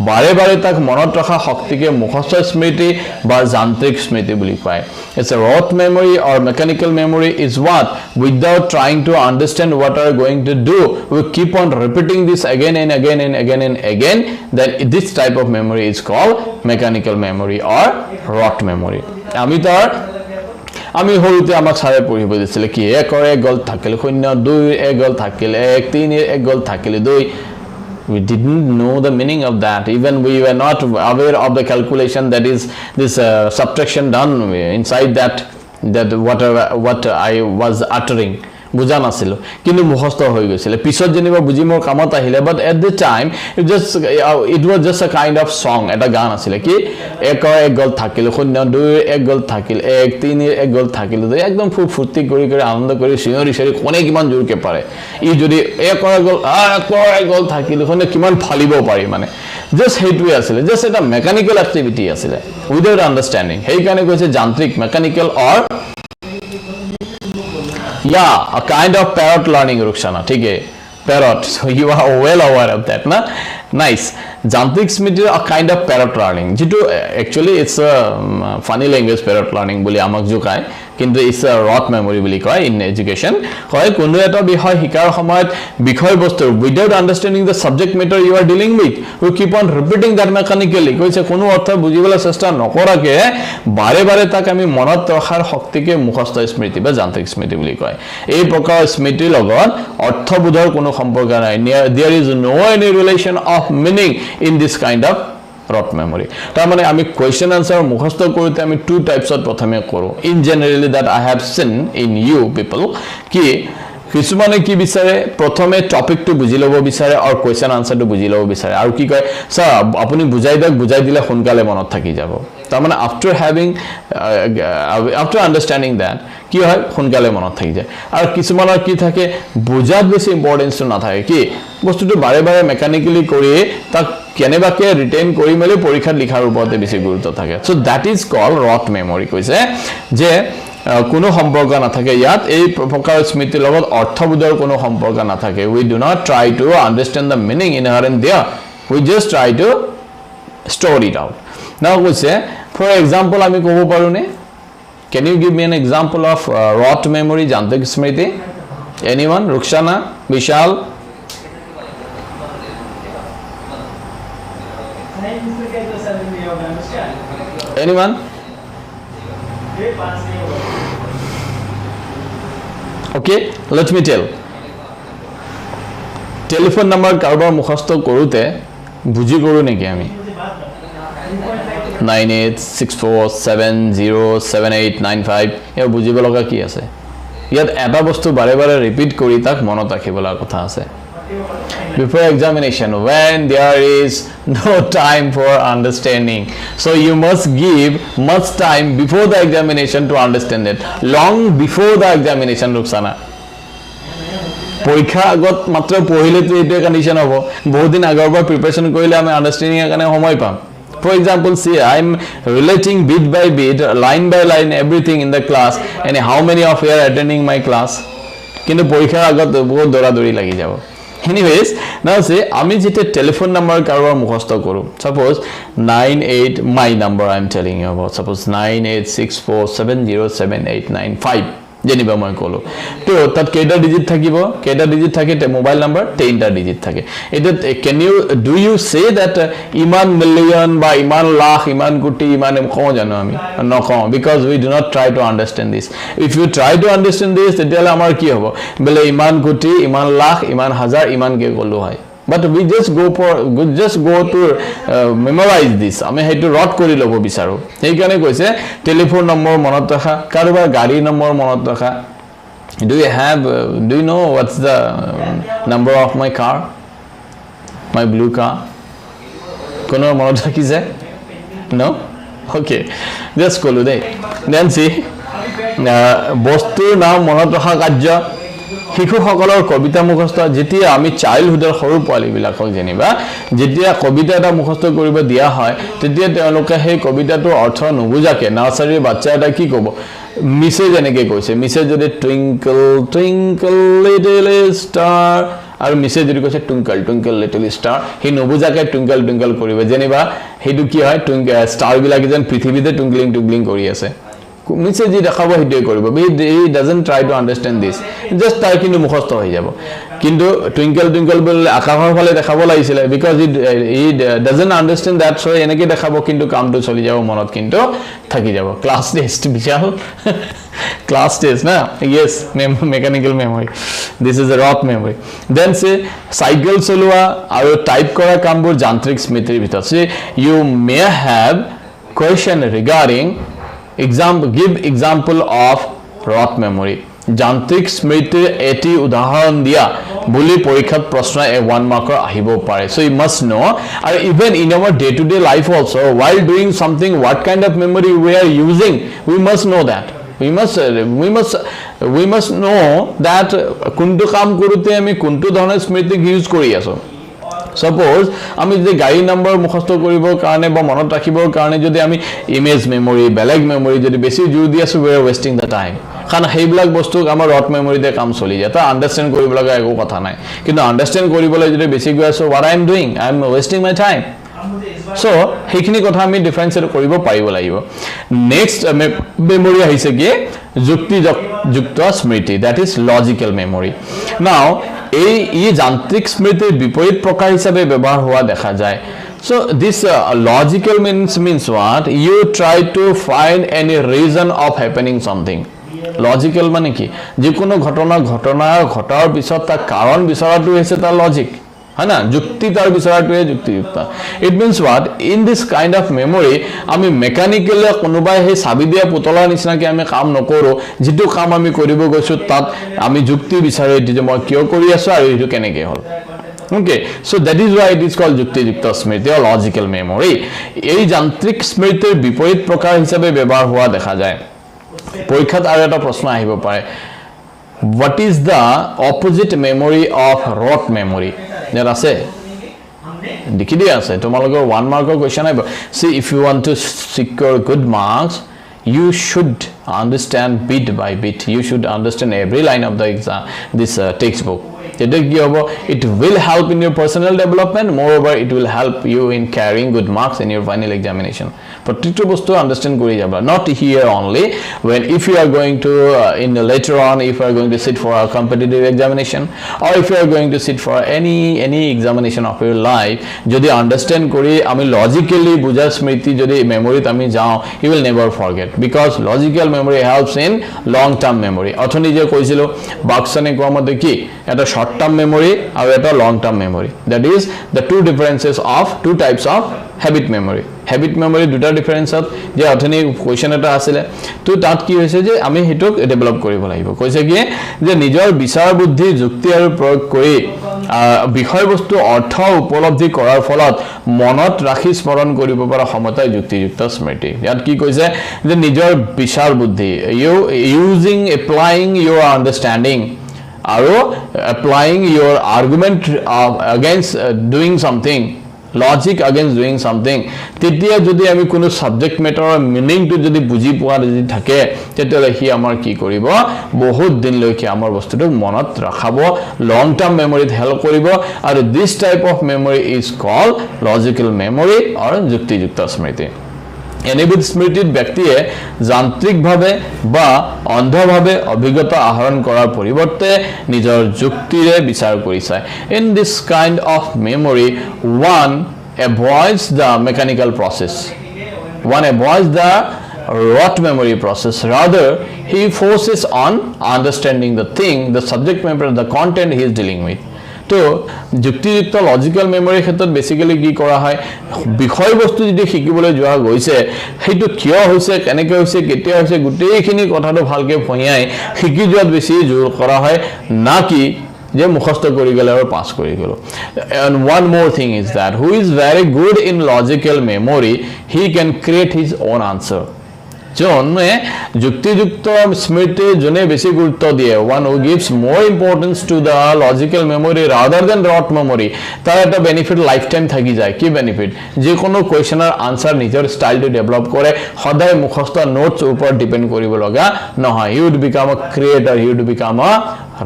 বাৰে বাৰে তাক মনত ৰখা শক্তিকে মুখস্থ স্মৃতি বা যান্ত্ৰিক স্মৃতি বুলি কয় it's a rote memory or mechanical memory is what without trying to understand what are going to do we keep on repeating this again and again and again and again then this type of memory is called mechanical memory or rote memory আমি হৰুতে আমাক সাৰে পঢ়িব দিছিল কি 1 1 গল থাকিল 0 2 1 গল থাকিল 1 3 1 গল থাকিল 2 we didn't know the meaning of that even we were not aware of the calculation that is this subtraction done inside that what I was uttering বুজা নাছিল কিন্তু মুখস্থ হৈ গৈছিল পিছত জেনিবা বুজি মোৰ কামত আহিলে but at the time it was just a kind of song এটা গান আছিল কি 1 1 গল থাকিল 0 2 1 গল থাকিল 1 3 1 গল থাকিল একদম খুব ফুৰ্তি কৰি আনন্দ কৰি সিঁয়ৰি সিঁয়ৰি কোনে কিমান জোৰকে পাৰে ই যদি 1 গল 1 গল থাকিল 0 কিমান ফালিব পাৰি মানে জাস্ট সেইটোৱে আছিলে জাস্ট এটা মেকানিকেল এক্টিভিটি আছিলে উইদাউট আণ্ডাৰষ্টেণ্ডিং সেইকাৰণে কৈছে যান্ত্ৰিক mechanical or a kind of parrot learning Rukhsana ठीक है parrot so you are well aware of that na nice Jantrik Smriti a kind of parrot learning jitu actually it's a funny language parrot learning boli amak jokai কিন্তু it's a rot memory বুলি কয় in education হয় কোনো এটা বিষয় শিকাৰ সময়ত বিষয় বস্তু without understanding the subject matter you are dealing with we keep on repeating that mechanically কৈছে কোনো অৰ্থ বুজিবলৈ চেষ্টা নকৰাকে বাৰে বাৰে তাক আমি মনত ৰখাৰ শক্তিকে মুখস্থ স্মৃতি বা যান্ত্ৰিক স্মৃতি বুলি কয় এই প্ৰকাৰ স্মৃতিৰ লগত অৰ্থবোধৰ কোনো সম্পৰ্ক নাই there is no any relation of meaning in this kind of rot memory তাৰ মানে আমি question answer মুখস্থ কৰোতে আমি two types of প্ৰথমে কৰো in generally that I have seen in you people কি কিছুমানে কি বিচাৰে প্ৰথমে টপিকটো বুজি ল'ব বিচাৰে আৰু question answer টো বুজি ল'ব বিচাৰে আৰু কি কয় স্যাৰ আপুনি বুজাই দিলে সোনকালে মনত থাকি যাব তাৰ মানে after understanding that কি হয় সোনকালে মনত থাকি যায় আৰু কিছুমানৰ কি থাকে বুজাত বেছি ইম্পৰ্টেন্স নাথাকে কি বস্তুটো বাৰে বাৰে মেকানিক্যালি কৰি তাক কেনেবাকে ৰিটেইন কৰি মেলি পৰীক্ষাত লিখাৰ ওপৰতে বেছি গুৰুত্ব থাকে so that is called rote memory কৈছে যে কোনো সম্পৰ্ক নাথাকে ইয়াত এই প্ৰকাৰ স্মৃতিৰ লগত অৰ্থবোধৰ কোনো সম্পৰ্ক নাথাকে we do not try to understand the meaning inherent there we just try to store it out now কৈছে for example আমি ক'ব পাৰোনে can you give me an example of rot memory jantrik smriti anyone Rukhsana Vishal anyone okay let me tell telephone number কাৰোবাৰ মুখস্থ কৰোতে বুজি কৰো নেকি আমি 9864707895 এ বুজিব লগা কি আছে ইয়াত এটা বস্তু বাৰে বাৰে ৰিপিট কৰি তাক মনত ৰাখিব লগা কথা আছে before examination when there is no time for understanding so you must give much time before the examination to understand it long before the examination Rukhsana পৰীক্ষা আগত মাত্ৰ পঢ়িলে তো এইটো কন্ডিশন হ'ব বহুত দিন আগৰ পৰা প্ৰিপাৰেচন কৰিলে আমি আন্ডাৰষ্টেণ্ডিং এৰ কাৰণে সময় পাম for example see I am relating bit by bit line by line everything in the class and how many of you are attending my class কিন্তু পৰীক্ষাৰ আগত বহুত দৌৰাদৌৰি লাগি যাব anyways now say আমি যেতে টেলিফোন নাম্বাৰ কাৰোবাৰ মুখস্থ কৰো suppose 98 my number I am telling you about suppose 9864707895 জেনিবা মই কলো তো তাত কেইটা ডিজিট থাকিব কেইটা ডিজিট থাকে মোবাইল নাম্বার 10টা ডিজিট থাকে এটা can you do you say that ইমান মিলিয়ন বা ইমান লাখ ইমান কোটি ইমান কম জানো আমি নকওঁ because we do not try to understand this if you try to understand this তেতিয়ালে আমাৰ কি হ'ব বলে ইমান কোটি ইমান লাখ ইমান হাজাৰ ইমান কে কলো হয় but we just go to memorize this আমি হেতু রট কৰি লব বিচাৰো এই কাৰণে কৈছে টেলিফোন নম্বৰ মনত ৰাখা কাৰোবাৰ গাড়ী নম্বৰ মনত ৰাখা do you know what's the number of my car my blue car কোন মনত ৰাখিছে no okay just কলো দেই then see বস্তুৰ নাম মনত ৰখা কাৰ্য শিশুসকলৰ কবিতা মুখস্থ যেতিয়া আমি চাইল্ডহুডৰ সৰু পোৱালিবিলাকক জেনিবা যেতিয়া কবিতা এটা মুখস্থ কৰিব দিয়া হয় তেতিয়া তেওঁলোকে সেই কবিতাটোৰ অৰ্থ নুবুজাকে নাৰ্সাৰীৰ বাচ্চা এটা কি ক'ব মিছে যেনেকৈ কৈছে মিছে যদি টুইংকল টুইংকল লিটল ষ্টাৰ আৰু মিছে যদি কৈছে টুইংকল টুইংকল লিটল ষ্টাৰ হি নুবুজাকে টুইংকল টুইংকল কৰিব যেনিবা হেতু কি হয় ষ্টাৰ বিলাক যেন পৃথিৱীতে টুইংকলিং টুইংকলিং কৰি আছে মিছে যি দেখাব হেতুৱে কৰিব he doesn't try to understand this just তাৰ কিন্তু মুখস্থ হৈ যাব কিন্তু টুইংকল টুইংকল বলে আকাশৰ ফালে দেখাব লাগিছিল because he doesn't understand that so এনেকৈ দেখাব কিন্তু কামটো চলি যাব মনত কিন্তু থাকি যাব class test Bishal class test na yes mechanical memory this is a rot memory then say cycle চলোৱা আৰু টাইপ কৰা কামবোৰ যান্ত্ৰিক স্মৃতিৰ ভিতৰত say you may have question regarding give example of rot memory যান্ত্ৰিক স্মৃতিৰ এটি উদাহৰণ দিয়া বুলি পৰীক্ষাত প্ৰশ্ন 1 মাৰ্কৰ আহিব পাৰে so you must know and even in our day to day life also while doing something what kind of memory we are using we must know that we must know that কোনটো কাম কৰোতে আমি কোনটো ধৰণৰ স্মৃতি use কৰি আছো Suppose আমি যদি গাড়ী নম্বৰ মুখস্থ কৰিবৰ কাৰণে বা মনত ৰাখিবৰ কাৰণে যদি আমি ইমেজ মেমৰি বেলেগ মেমৰি যদি বেছি জোৰ দি আছো we are wasting the time কাৰণ সেইবিলাক বস্তু আমাৰ ৰট মেমৰিতে কাম চলি যায় তা আন্ডাৰষ্টেণ্ড কৰিব লগা একো কথা নাই কিন্তু আন্ডাৰষ্টেণ্ড কৰিবলৈ যদি বেছি গৈ আছো what I am doing I am wasting my time so সেইখিনি কথা আমি ডিফাৰেন্সিয়েট কৰিব পাৰিব লাগিব নেক্সট মেমৰি আহিছে কি যুক্তিযুক্ত স্মৃতি that is logical memory now এই যান্ত্ৰিক স্মৃতিৰ বিপৰীত প্ৰকাৰ হিচাপে ব্যৱহাৰ হোৱা দেখা যায় so this logical means what you try to find any reason of happening something logical মানে কি যিকোনো ঘটনা ঘটাৰ পিছত তাৰ কাৰণ বিচৰাটো হৈছে তাৰ লজিক है ना যুক্তি তাৰ বিচৰাটোৱে যুক্তিযুক্ত it means what in this kind of memory আমি মেকানিক্যালি কোনোবাই হে চাবি দিয়া পুতলাৰ নিচিনাকে আমি কাম নকৰো যেটো কাম আমি কৰিব গৈছো তাত আমি যুক্তি বিচাৰি যে মই কিয় কৰি আছো আৰু এটো কেনেকে হল okay so that is why it is called যুক্তিযুক্ত স্মৃতি or logical memory এই যান্ত্ৰিক স্মৃতিৰ বিপৰীত প্ৰকাৰ হিচাপে ব্যৱহাৰ হোৱা দেখা যায় পৰীক্ষাত আৰু এটা প্ৰশ্ন আহিব পাৰে what is the opposite memory of rote memory there আছে দেখি দিয়া আছে তোমালোকৰ 1 মাৰ্কৰ কোৱেশ্চন আহিব see if you want to secure good marks you should understand bit by bit you should understand every line of the exam this textbook it will help in your personal development moreover it will help you in carrying good marks in your final examination protector bostu understand kori jaba not here only when if you are going to in the later on if you are going to sit for a competitive examination or if you are going to sit for any examination of your life jodi understand kori ami logically buja smriti jodi memory t ami jao you will never forget because logical memory helps in long term memory othoni je koisilo baksane komode ki eta short term memory or eta long term memory that is the two types of habit memory দুটা ডিফাৰেন্সত যে অথনি question এটা আছিল তো তাত কি হৈছে যে আমি হেতুক ডেভেলপ কৰিব লাগিব কৈছে কি যে নিজৰ বিচাৰ বুদ্ধি যুক্তি আৰু প্ৰয়োগ কৰি বিষয়বস্তু অৰ্থ উপলব্ধি কৰাৰ ফলত মনত ৰাখি স্মৰণ কৰিব পৰা ক্ষমতা যুক্তিযুক্ত স্মৃতি ইয়াত কি কৈছে যে নিজৰ বিচাৰ বুদ্ধি using applying your understanding আৰু applying your argument against doing something logic against doing something তেতিয়া যদি আমি কোনো সাবজেক্ট ম্যাটাৰৰ মিনিং টু যদি বুজি পোৱা যদি থাকে তেতিয়া হি আমাৰ কি কৰিব বহুত দিন লৈকে আমাৰ বস্তুটো মনত ৰাখাব লং টাৰ্ম মেমৰিত হেল্প কৰিব আৰু this type of memory is called logical memory or যুক্তিযুক্ত স্মৃতি এনেবিধ স্মৃতিত ব্যক্তিয়ে যান্ত্ৰিকভাৱে বা অন্ধভাৱে অভিজ্ঞতা আহৰণ কৰাৰ পৰিৱৰ্তে নিজৰ যুক্তিৰে বিচাৰ কৰিছে in this kind of memory one avoids the mechanical process one avoids the rote memory process rather he focuses on understanding the thing the subject matter the content he is dealing with তো যুক্তিযুক্ত logical মেমৰিৰ ক্ষেত্ৰত basically কি কৰা হয় বিষয়বস্তু যদি শিকিবলৈ যোৱা গৈছে হেতু কিয় হৈছে কেনেকৈ হৈছে কেতিয়া হৈছে গোটেইখিনি কথাটো ভালকে ফহিয়াই শিকি যোৱাত বেছি জোৰ কৰা হয় না কি যে মুখস্থ কৰি গলে আৰু পাস কৰি গলো and one more thing is that who is very good in logical memory he can create his own answer জনে যুক্তিযুক্ত স্মৃতি জনে বেছি গুৰুত্ব দিয়ে one who gives more importance to the logical memory rather than rote memory তাৰ এটা benefit life time থাকি যায় কি বেনিফিট যে কোনো কোৱেশ্চনৰ আনসাৰ নিজৰ ষ্টাইলটো ডেভেলপ কৰে সদায় মুখস্থ নোটছ ওপৰত ডিপেন্ড কৰিব লগা নহয় he would become a creator he would become a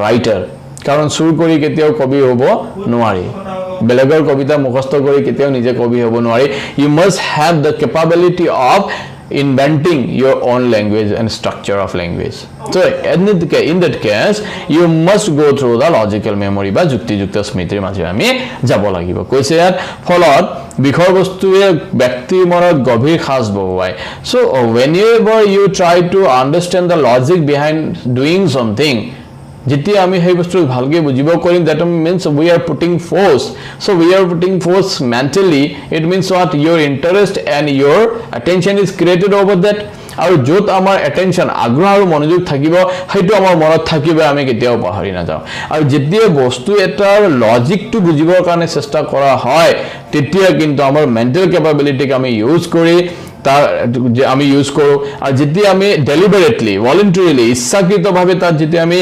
writer কাৰণ সুৰ কৰি কেতিয়াও কবি হ'ব নোৱাৰি বেলেগৰ কবিতা মুখস্থ কৰি কেতিয়াও নিজে কবি হ'ব নোৱাৰি you must have the capability of inventing your own language and structure of language so in that case you must go through the logical memory বা যুক্তিযুক্ত স্মৃতিৰ মাজে আমি যাব লাগিব কৈছে ইয়াত ফলত বিষয়বস্তুৱে ব্যক্তিৰ মনত গভীৰ খাজ বহুৱাই so whenever you try to understand the logic behind doing something যেতিয়া আমি সেই বস্তু ভালকে বুজিব কৰিম that means we are putting force mentally it means what your interest and your attention is created over that আৰু যত আমাৰ attention আগ্ৰহ আৰু মনোযোগ থাকিব হেতু আমাৰ মনত থাকিব আমি কেতিয়াও পাহৰি না যাও আৰু যেতিয়া বস্তু এটাৰ লজিকটো বুজিবৰ কাৰণে চেষ্টা কৰা হয় তেতিয়া কিন্তু আমাৰ মেন্টাল ক্যাপাবিলিটিক আমি ইউজ কৰি তাৰ যে আমি ইউজ কৰো আৰু যেতিয়া আমি ডেলিবাৰেটলি ভলান্টাৰিলি ইচ্ছাকৃতভাৱে তাত যেতিয়া আমি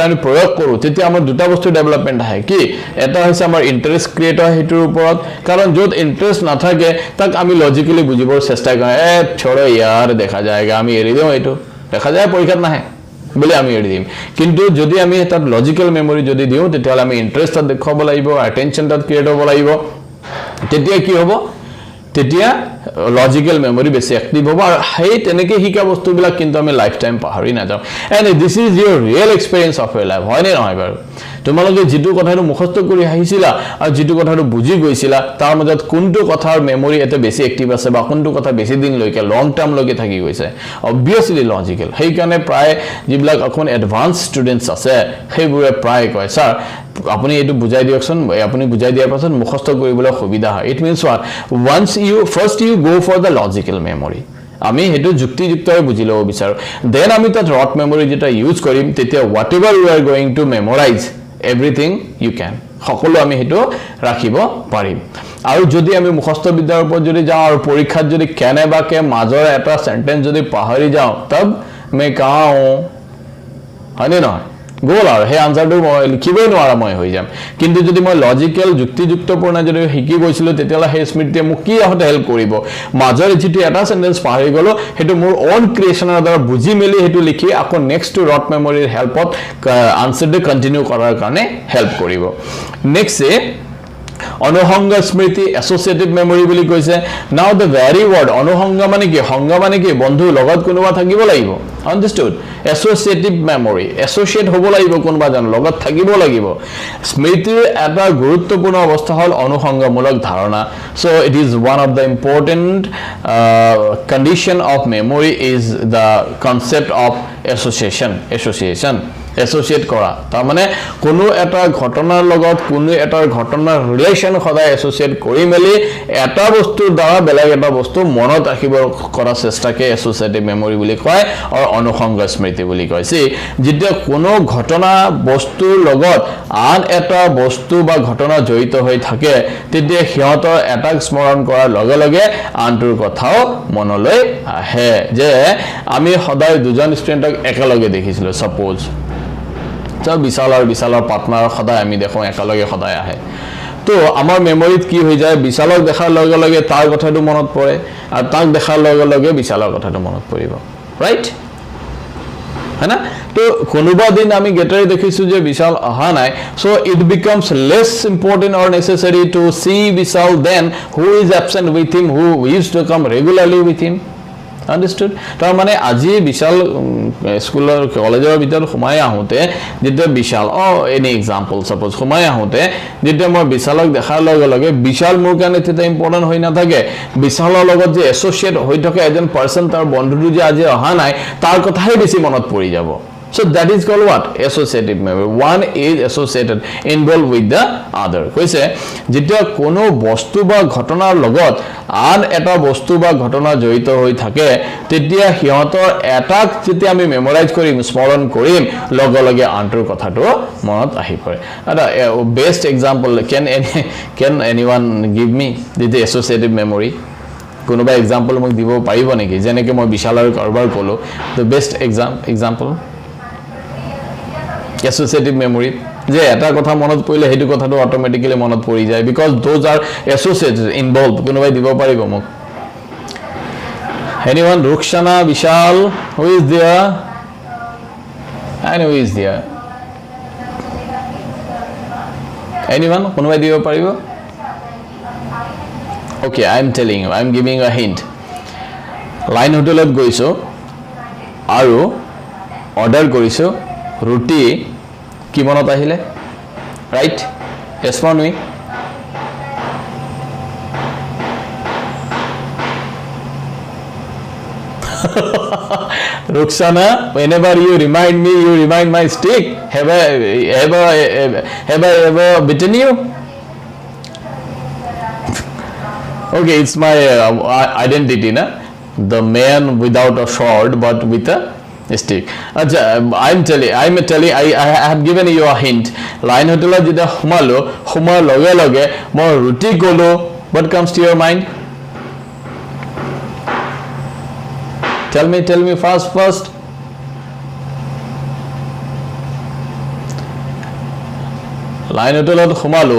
আমি প্ৰয়োগ কৰো তেতিয়া আমাৰ দুটা বস্তু ডেভেলপমেন্ট আহে কি এটা হৈছে আমাৰ ইন্টাৰেষ্ট ক্ৰিয়েট হয় হেতুৰ ওপৰত কাৰণ যত ইন্টাৰেষ্ট নাথাকে তাক আমি লজিক্যালি বুজিবৰ চেষ্টা কৰো छोड़ो यार দেখা যায়গা আমি এৰি দিও এটো দেখা যায় পৰীক্ষাত নাহে বলে আমি এৰি দিম কিন্তু যদি আমি এটা লজিক্যাল মেমৰি যদি দিও তেতিয়া আমি ইন্টাৰেষ্ট দেখাব লাগিব অ্যাটেনশন তাত ক্ৰিয়েট হ'ব লাগিব তেতিয়া কি হ'ব তেতিয়া লজিক্যাল মেমৰি বেছি এক্টিভ হ'ব আৰু হেই তেনেকে হিকা বস্তুবিলাক কিন্তু আমি লাইফ টাইম পাহৰি না যাও and this is your real experience of your life হয় নে নহয় বাৰু তোমালোকে যেটো কথাটো মুখস্থ কৰি আহিছিলা আৰু যেটো কথাটো বুজি গৈছিলা তাৰ মাজত কোনটো কথাৰ মেমৰি এতে বেছি এক্টিভ আছে বা কোনটো কথা বেছি দিন লৈকে লং টাৰ্ম লৈকে থাকি গৈছে অবভিয়াসলি লজিক্যাল হেই কাৰণে প্ৰায় যিবিলাক অকন এডভান্স ষ্টুডেন্টস আছে হেইবোৰে প্ৰায় কয় স্যাৰ আপুনি এটো বুজাই দিয়কচোন আপুনি বুজাই দিয়াৰ পাছত মুখস্থ কৰিবলৈ সুবিধা হয় it means what once you first you go for the logical memory আমি হেতু যুক্তিযুক্তভাৱে বুজি লব বিচাৰো দেন আমি তাত ৰট মেমৰি যেটা ইউজ কৰিম তেতিয়া whatever you are going to memorize everything you can সকলো আমি হেতু ৰাখিব পাৰিম আৰু যদি আমি মুখস্থ বিদ্যাৰ ওপৰত যদি যাওঁ আৰু পৰীক্ষাত যদি কেনেবাকে মাজৰ এটা সেন্টেন্স যদি পাহৰি যাওঁ তব मैं कहां हूं হয়নে নহয় গোল আৰু হে আনসাৰটো মই লিখিবই নোৱাৰা মই হৈ যাম কিন্তু যদি মই লজিক্যাল যুক্তিযুক্তপূৰ্ণ যদি শিকি গৈছিলো তেতিয়ালা হে স্মৃতিয়ে মোক কি হতে হেল্প কৰিব মাজৰ যেটি এটা সেন্টেন্স পাহৰি গলো হেতু মোৰ ওন ক্ৰিয়েচনৰ দ্বাৰা বুজি মেলি হেতু লিখি আকৌ নেক্সট টু ৰট মেমৰিৰ হেল্পত আনসাৰটো কন্টিনিউ কৰাৰ কাৰণে হেল্প কৰিব নেক্সট অনুসংগ স্মৃতি এসোসিয়েটিভ মেমৰি বুলি কৈছে নাও দ্য ভেৰি ওয়াৰ্ড অনুসংগ মানে কি বন্ধু লগত কোনোবা থাকিব লাগিব আন্ডাৰস্টুড এসোসিয়েটিভ মেমৰি এসোসিয়েট হ'ব লাগিব কোনোবা জন লগত থাকিব লাগিব স্মৃতিৰ এটা গুৰুত্বপূৰ্ণ অৱস্থা হল অনুসংগমূলক ধাৰণা so it is one of the important condition of memory is the concept of association associate কৰা তাৰ মানে কোনো এটা ঘটনাৰ লগত কোনো এটা ঘটনাৰ ৰিলেশন সদায় এসোসিয়েট কৰি মেলি এটা বস্তুৰ দ্বাৰা বেলেগ এটা বস্তু মনত ৰাখিব কৰা চেষ্টাকে এসোসিয়েটিভ মেমৰি বুলি কয় আৰু অনুসংগ স্মৃতি বুলি কয় যেতিয়া কোনো ঘটনা বস্তুৰ লগত আন এটা বস্তু বা ঘটনা জড়িত হৈ থাকে তেতিয়া হিয়তৰ এটাক স্মৰণ কৰাৰ লগে লগে আনটোৰ কথাও মনলৈ আহে যে আমি সদায় দুজন ষ্টুডেণ্টক একেলগে দেখিছিলো সাপোজ তো বিশালৰ পাৰ্টনাৰ সদায় আমি দেখো একেলগে সদায় আহে তো আমাৰ মেমৰিত কি হৈ যায় বিশালক দেখাৰ লগে লগে তাৰ কথাটো মনত পৰে আৰু তাক দেখাৰ লগে লগে বিশালৰ কথাটো মনত পৰিব ৰাইট হয়না তো কোনোবা দিন আমি গেটাৰে দেখিছো যে বিশাল অহা নাই so it becomes less important or necessary to see Bishal then who is absent with him who use to come regularly with him understood তাৰ মানে আজি বিশাল স্কুলৰ কলেজৰ ভিতৰত সোমাই আহোতে যেতিয়া বিশাল এনি এক্সাম্পল সাপোজ সোমাই আহোতে যেতিয়া মই বিশালক দেখাৰ লগে লগে বিশাল মোৰ কাৰণে এটা ইম্পৰ্টেন্ট হৈ নাথাকে বিশালৰ লগত যে এসোসিয়েট হৈ থাকে এজন পাৰসন তাৰ বন্ধুটো যে আজি অহা নাই তাৰ কথাই বেছি মনত পৰি যাব So that is called what? Associative memory. One is associated, involved with the other. কৈছে যেতিয়া কোনো বস্তু বা ঘটনাৰ লগত আন এটা বস্তু বা ঘটনা জড়িত হৈ থাকে তেতিয়া হিয়তৰ এটাক যেতিয়া আমি মেমৰাইজ কৰিম স্মৰণ কৰিম লগে লগে আনটোৰ কথাটো মনত আহি পৰে এটা best example can anyone give me the associative memory কোনোবা এক্সাম্পল মোক দিব পাৰিব নেকি যেনেকৈ মই বিশালৰ কাৰবাৰ কলো the best example associative memory যে এটা কথা মনত পৰিলে হেতু কথাটো অটোমেটিক্যালি মনত পৰি যায় because those are associated involved কোনোবাই দিব পাৰিব মোক anyone Rukshana Vishal who is there and who is there anyone কোনোবাই দিব পাৰিব okay I am telling you I am giving a hint line হোটেলত গৈছো আৰু অৰ্ডাৰ কৰিছো ৰুটি কি মনত আহিলে right respond me Ruxana whenever you remind me you remind my stick have I ever bitten you okay it's my identity na the man without a sword but with a stick I'm telling I have given you a hint line hotel jeta humalo humar loge loge mo ruti kolo what comes to your mind tell me first. Line হোটেলত সোমালো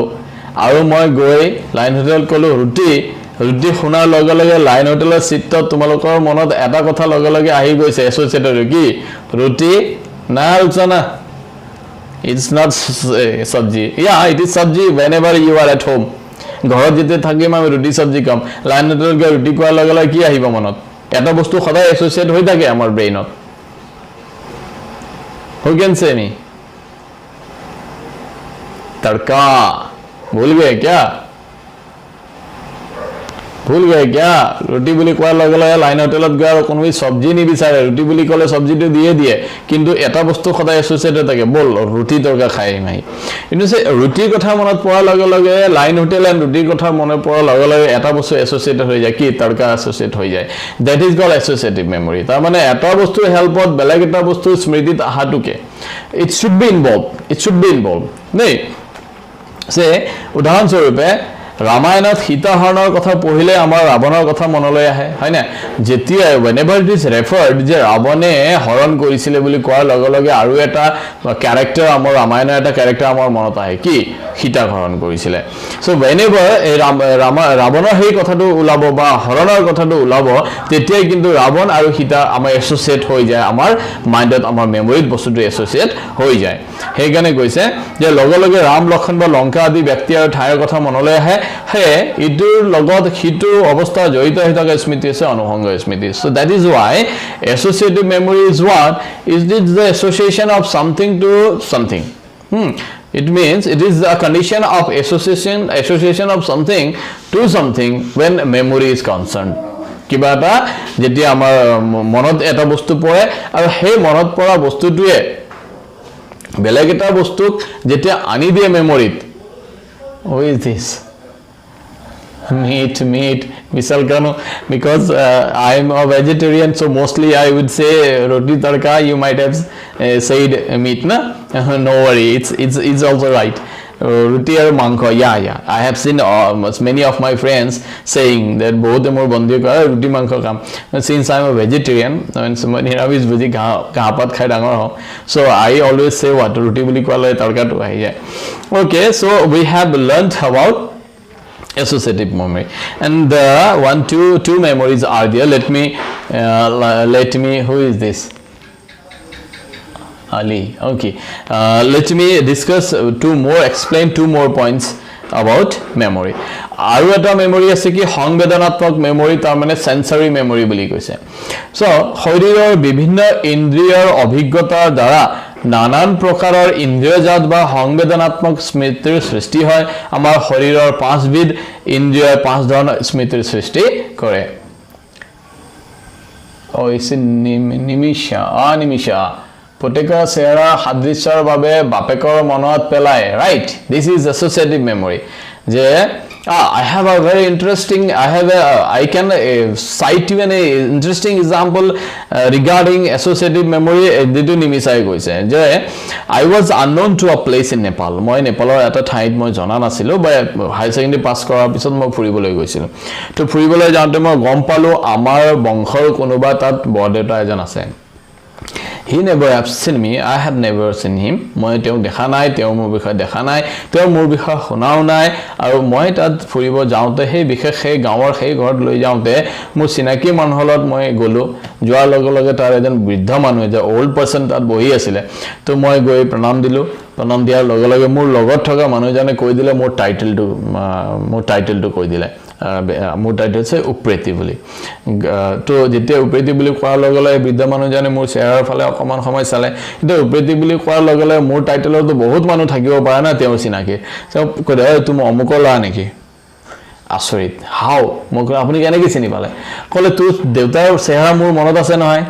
আৰু মই গৈ line হোটেলত কলো ৰুটি শুনাৰ লগে লগে লাইন হোটেলৰ চিত্ৰত তোমালোকৰ মনত এটা কথা লগে লগে আহি গৈছে এছ'চিয়েটেড কি ৰুটি না ৰুকসানা it's not sabji yeah it is sabji whenever you are at home ঘৰত যেতে থাকিম আমি ৰুটি সবজি খাম লাইন হোটেলত গৈ ৰুটি খোৱাৰ লগে লগে কি আহিব মনত এটা বস্তু সদায় এছ'চিয়েট হৈ থাকে আমাৰ ব্ৰেইনত who can say me तड़का भूल गए क्या रोटी বুলি কোৱাৰ লগে লগে লাইন হোটেলত গৈ আৰু কোনোই সবজি নিবিচাৰে ৰুটি বুলি ক'লে সবজিটো দিয়ে কিন্তু এটা বস্তু সদায় এছ'চিয়েট হৈ থাকে বল ৰুটি তৰকা খাই মাই কিন্তু সে ৰুটিৰ কথা মনত পৰাৰ লগে লগে লাইন হোটেল এণ্ড ৰুটিৰ কথা মনত পৰাৰ লগে লগে এটা বস্তু এছ'চিয়েট হৈ যায় কি তৰকা এছ'চিয়েট হৈ যায় that is cold associative memory তাৰ মানে এটা বস্তুৰ হেল্পত বেলেগ এটা বস্তু স্মৃতিত আহাটোকে ইট শুড বি ইনভলভ নেই সে উদাহৰণস্বৰূপে ৰামায়ণত সীতাহৰণৰ কথা পঢ়িলে আমাৰ ৰাৱণৰ কথা মনলৈ আহে হয় না যেতিয়া whenever it is referred যে ৰাৱণে হৰণ কৰিছিলে বুলি কোৱাৰ লগে লগে আৰু এটা ক্যাৰেক্টাৰ আমাৰ ৰামায়ণৰ এটা ক্যাৰেক্টাৰ আমাৰ মনত আহে কি সীতাক হৰণ কৰিছিলে সো whenever ৰাৱণৰ সেই কথাটো ওলাব বা হৰণৰ কথাটো ওলাব তেতিয়াই কিন্তু ৰাৱণ আৰু সীতা আমাৰ এছ'চিয়েট হৈ যায় আমাৰ মাইণ্ডত আমাৰ মেমৰিত বস্তুটো এছ'চিয়েট হৈ যায় সেইকাৰণে কৈছে যে লগে লগে ৰাম লক্ষণ বা লংকা আদি ব্যক্তি আৰু ঠাইৰ কথা মনলৈ আহে হে ইটোৰ লগত হিটো অৱস্থা জড়িত হৈ থকা স্মৃতি আছে অনুসংগ স্মৃতি so that is why associative memory is what is the association of something to something it means it is a condition of association of something to something when memory is concerned কিবা এটা যেতিয়া আমাৰ মনত এটা বস্তু পৰে আৰু সেই মনত পৰা বস্তুটোৱে বেলেগ এটা বস্তুক যেতিয়া আনি দিয়ে মেমৰিত who is this meat misal kanu because I am a vegetarian so mostly I would say roti tadka you might have said meat na no worry it's also right roti or mankho yeah I have seen many of my friends saying that both more bandi ka roti mankho kam since I am a vegetarian and someone here is busy ka pat khai dangor ho so I always say what roti boli kwala tadka to ahi jay okay so we have learned about associative memory and two memories are there let me who is this Ali okay let me discuss explain two more points about memory আৰু এটা memory আছে কি সংবেদনাত্মক memory তাৰ মানে সেন্সৰি memory বুলি কৈছে so শৰীৰৰ বিভিন্ন ইন্দ্ৰিয়ৰ অভিজ্ঞতাৰ দ্বাৰা নানান প্ৰকাৰৰ ইন্দ্ৰিয়জাত বা সংবেদনাত্মক স্মৃতিৰ সৃষ্টি হয় আমাৰ শৰীৰৰ পাঁচবিধ ইন্দ্ৰিয়ই পাঁচ ধৰণৰ স্মৃতিৰ সৃষ্টি কৰে নিমিষা পুতেকৰ চেহেৰা সাদৃশ্যৰ বাবে বাপেকৰ মনত পেলায় right this is associative memory যে I have a very interesting I can cite you an interesting example regarding associative memory ditu nimisai goise je I was unknown to a place in Nepal moi Nepalor eta thait moi jana nasilo ba high secondary pass korar pisot moi furiboloi goisilo to furiboloi jaunte moi gom palo amar bongkhor konuba tat bodeta ejon ase He never have seen me. I have never seen him. মই তেওঁ দেখা নাই তেওঁ মোৰ বিষয়ে দেখা নাই তেওঁ মোৰ বিষয়ে শুনাও নাই আৰু মই তাত ফুৰিব যাওঁতে সেই বিশেষ সেই গাঁৱৰ সেই ঘৰত লৈ যাওঁতে মোৰ চিনাকি মানুহলত মই গলো যোৱাৰ লগে লগে তাৰ এজন বৃদ্ধ মানুহ যে ওল্ড পাৰসন তাত বহি আছিল তো মই গৈ প্ৰণাম দিলো প্ৰণাম দিয়াৰ লগে লগে মোৰ লগত থকা মানুহজনে কৈ দিলে মোৰ টাইটেলটো কৈ দিলে মোৰ টাইটেল আছে উপ্ৰেতি বুলি তো যেতিয়া উপ্ৰেতি বুলি কোৱাৰ লগে লগে বৃদ্ধ মানুহজনে মোৰ চেহাৰৰ ফালে অকমান সময় চালে কিন্তু উপ্ৰেতি বুলি কোৱাৰ লগে লগে মোৰ টাইটেলতো বহুত মানুহ থাকিব পাৰে না তেওঁ চিনাকি সব কৈ দে তুমি অমুকৰ ল'ৰা নেকি আচৰিত হাও মোক আপুনি কেনেকৈ চিনি পালে ক'লে তোৰ দেউতাৰ চেহাৰা মোৰ মনত আছে নহয়